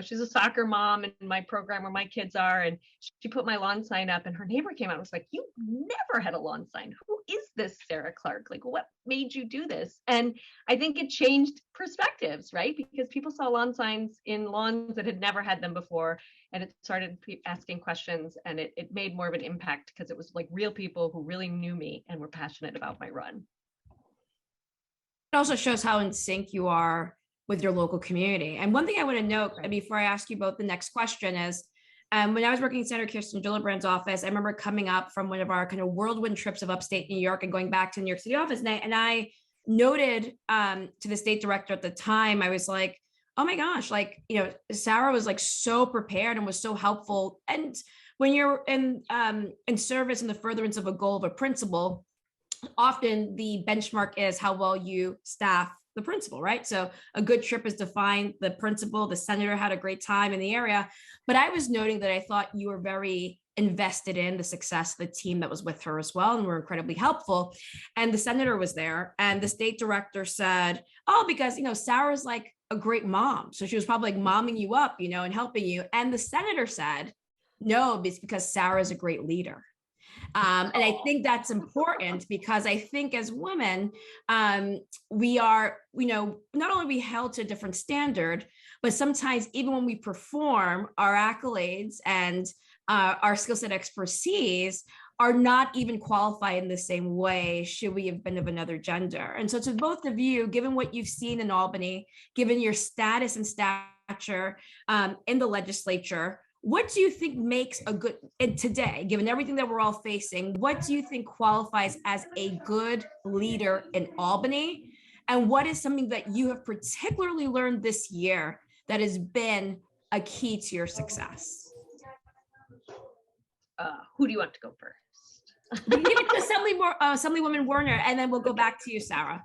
Speaker 5: she's a soccer mom in my program where my kids are, and she put my lawn sign up, and her neighbor came out and was like, you never had a lawn sign. Who is this Sarah Clark? Like, what made you do this? And I think it changed perspectives, right? Because people saw lawn signs in lawns that had never had them before, and it started asking questions, and it made more of an impact because it was like real people who really knew me and were passionate about my run.
Speaker 2: It also shows how in sync you are with your local community. And one thing I want to note before I ask you both the next question is, when I was working in Senator Kirsten Gillibrand's office, I remember coming up from one of our kind of whirlwind trips of upstate New York and going back to the New York City office. And I noted to the state director at the time, I was like, oh my gosh, Sarah was like so prepared and was so helpful. And when you're in service in the furtherance of a goal of a principal, often the benchmark is how well you staff the principal, right? So a good trip is to find the principal. The senator had a great time in the area, but I was noting that I thought you were very invested in the success of the team that was with her as well, and were incredibly helpful. And the senator was there, and the state director said, oh, because, Sarah's like a great mom. So she was probably like momming you up, and helping you. And the senator said, no, it's because Sarah's a great leader. And I think that's important because I think as women, we are, not only we held to a different standard, but sometimes even when we perform, our accolades and our skill set expertise are not even qualified in the same way should we have been of another gender. And so to both of you, given what you've seen in Albany, given your status and stature in the legislature, what do you think makes a good, and today, given everything that we're all facing, what do you think qualifies as a good leader in Albany? And what is something that you have particularly learned this year that has been a key to your success?
Speaker 5: Who do you want to go first?
Speaker 2: We can give it to Assemblywoman Warner, and then we'll go back to you, Sarah.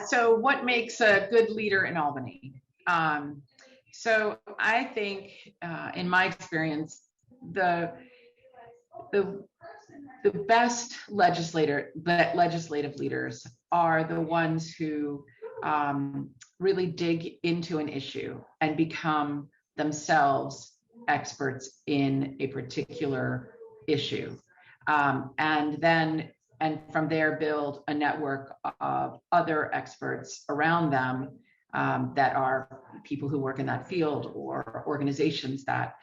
Speaker 7: So what makes a good leader in Albany? So I think, in my experience, the best legislative leaders are the ones who really dig into an issue and become themselves experts in a particular issue, and from there build a network of other experts around them that are people who work in that field or organizations that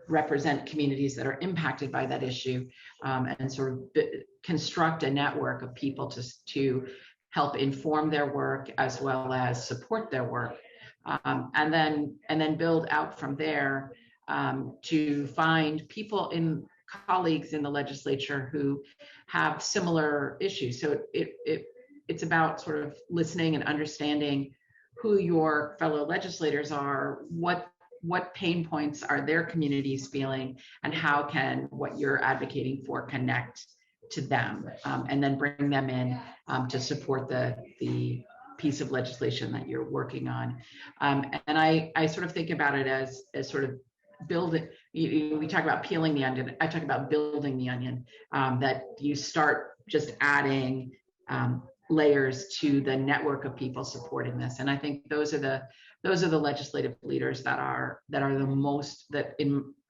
Speaker 7: represent communities that are impacted by that issue, and sort of construct a network of people to help inform their work as well as support their work, and then build out from there to find colleagues in the legislature who have similar issues. So it's about sort of listening and understanding who your fellow legislators are, what pain points are their communities feeling, and how can what you're advocating for connect to them, and then bring them in to support the piece of legislation that you're working on. And I sort of think about it as sort of building. We talk about peeling the onion. I talk about building the onion. That you start just adding layers to the network of people supporting this. And I think those are the legislative leaders that are the most,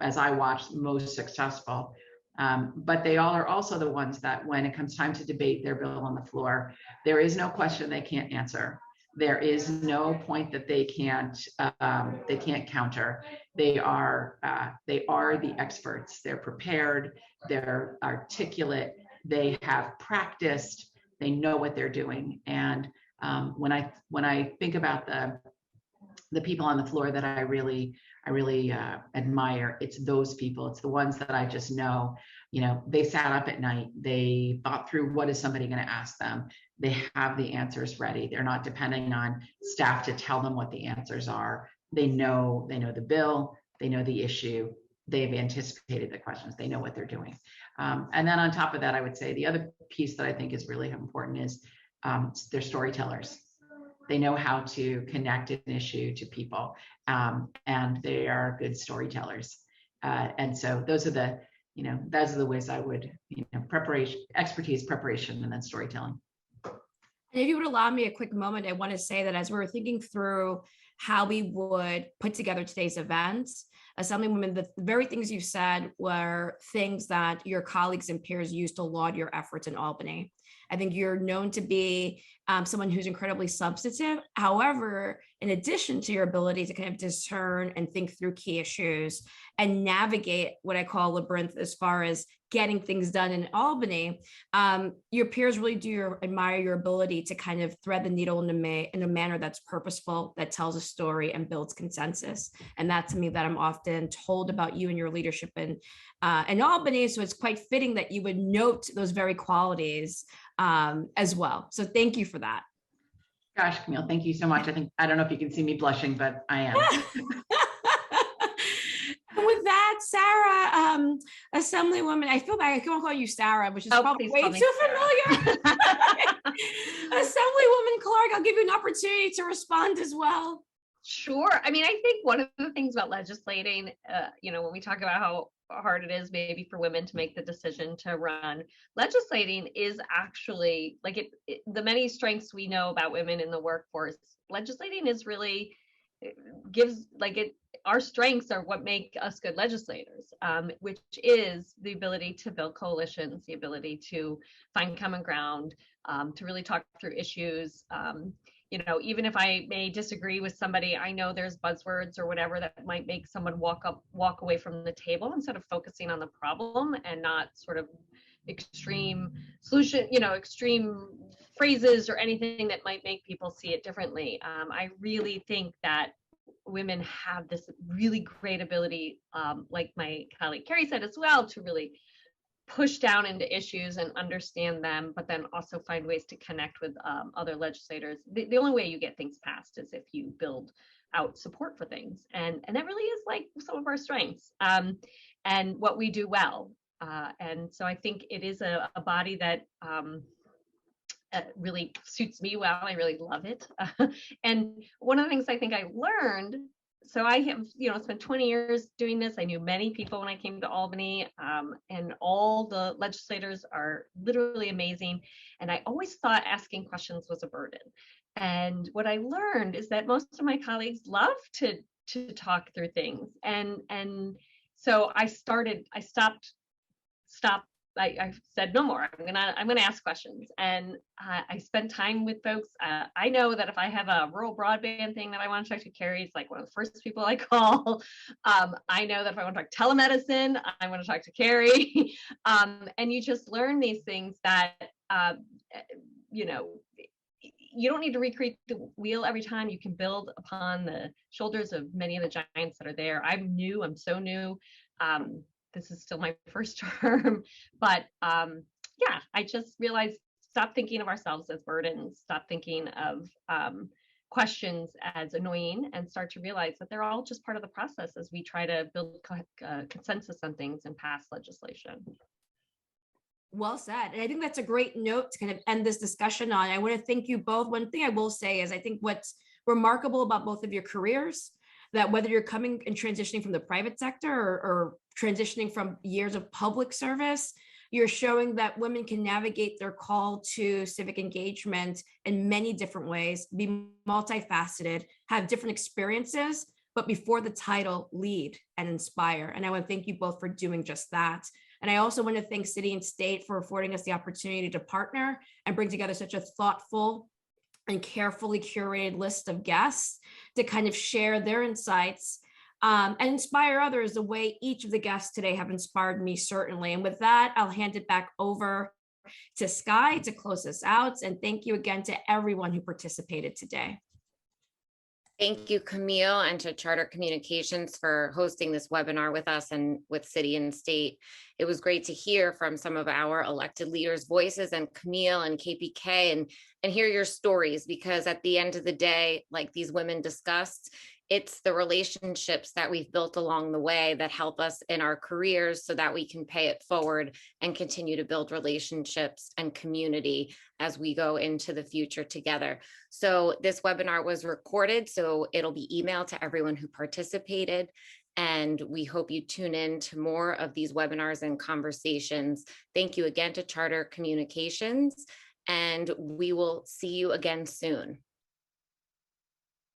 Speaker 7: as I watch, most successful. But they all are also the ones that when it comes time to debate their bill on the floor, there is no question they can't answer. There is no point that they can't counter. They are the experts. They're prepared. They're articulate. They have practiced. They know what they're doing. And when I think about the people on the floor that I really admire, it's those people. It's the ones that I just know. They sat up at night. They thought through, what is somebody going to ask them? They have the answers ready. They're not depending on staff to tell them what the answers are. They know the bill. They know the issue. They've anticipated the questions. They know what they're doing. And then on top of that, I would say the other piece that I think is really important is they're storytellers. They know how to connect an issue to people, and they are good storytellers. And so those are the ways I would, preparation, expertise, preparation, and then storytelling.
Speaker 2: And if you would allow me a quick moment, I want to say that as we were thinking through how we would put together today's event, Assemblywoman, the very things you said were things that your colleagues and peers used to laud your efforts in Albany. I think you're known to be someone who's incredibly substantive. However, in addition to your ability to kind of discern and think through key issues and navigate what I call labyrinth as far as getting things done in Albany, your peers really do admire your ability to kind of thread the needle in a manner that's purposeful, that tells a story and builds consensus. And that's something that I'm often told about you and your leadership in Albany. So it's quite fitting that you would note those very qualities as well. So thank you for that.
Speaker 7: Gosh, Camille, thank you so much. I don't know if you can see me blushing, but I am.
Speaker 2: And with that, Sarah, Assemblywoman, I feel like I can't call you Sarah, which is probably way too familiar. Assemblywoman Clark, I'll give you an opportunity to respond as well.
Speaker 5: Sure. I mean, I think one of the things about legislating, when we talk about how hard it is maybe for women to make the decision to run, legislating is actually the many strengths we know about women in the workforce. Legislating is really gives our strengths are what make us good legislators, which is the ability to build coalitions, the ability to find common ground, to really talk through issues. Even if I may disagree with somebody, I know there's buzzwords or whatever that might make someone walk away from the table instead of focusing on the problem and not sort of extreme solution, extreme phrases or anything that might make people see it differently. I really think that women have this really great ability, like my colleague Carrie said as well, to really push down into issues and understand them, but then also find ways to connect with other legislators. The only way you get things passed is if you build out support for things. And that really is like some of our strengths and what we do well. And so I think it is a body that really suits me well. I really love it. And one of the things I think I learned, so I have, spent 20 years doing this. I knew many people when I came to Albany, and all the legislators are literally amazing. And I always thought asking questions was a burden. And what I learned is that most of my colleagues love to talk through things. And so I stopped. I said no more. I'm gonna ask questions, and I spend time with folks. I know that if I have a rural broadband thing that I want to talk to Carrie, it's like one of the first people I call. I know that if I want to talk telemedicine, I want to talk to Carrie. And you just learn these things that you don't need to recreate the wheel every time. You can build upon the shoulders of many of the giants that are there. I'm so new. This is still my first term, but I just realized, stop thinking of ourselves as burdens, stop thinking of questions as annoying, and start to realize that they're all just part of the process as we try to build consensus on things and pass legislation.
Speaker 2: Well said. And I think that's a great note to kind of end this discussion on. I want to thank you both. One thing I will say is I think what's remarkable about both of your careers, that whether you're coming and transitioning from the private sector or transitioning from years of public service, you're showing that women can navigate their call to civic engagement in many different ways, be multifaceted, have different experiences, but before the title, lead and inspire. And I want to thank you both for doing just that. And I also want to thank City and State for affording us the opportunity to partner and bring together such a thoughtful and carefully curated list of guests to kind of share their insights and inspire others the way each of the guests today have inspired me, certainly. And with that, I'll hand it back over to Sky to close us out. And thank you again to everyone who participated today.
Speaker 1: Thank you, Camille, and to Charter Communications for hosting this webinar with us and with City and State. It was great to hear from some of our elected leaders' voices, and Camille and KPK, and hear your stories, because at the end of the day, like these women discussed, it's the relationships that we've built along the way that help us in our careers so that we can pay it forward and continue to build relationships and community as we go into the future together. So this webinar was recorded, so it'll be emailed to everyone who participated. And we hope you tune in to more of these webinars and conversations. Thank you again to Charter Communications, and we will see you again soon.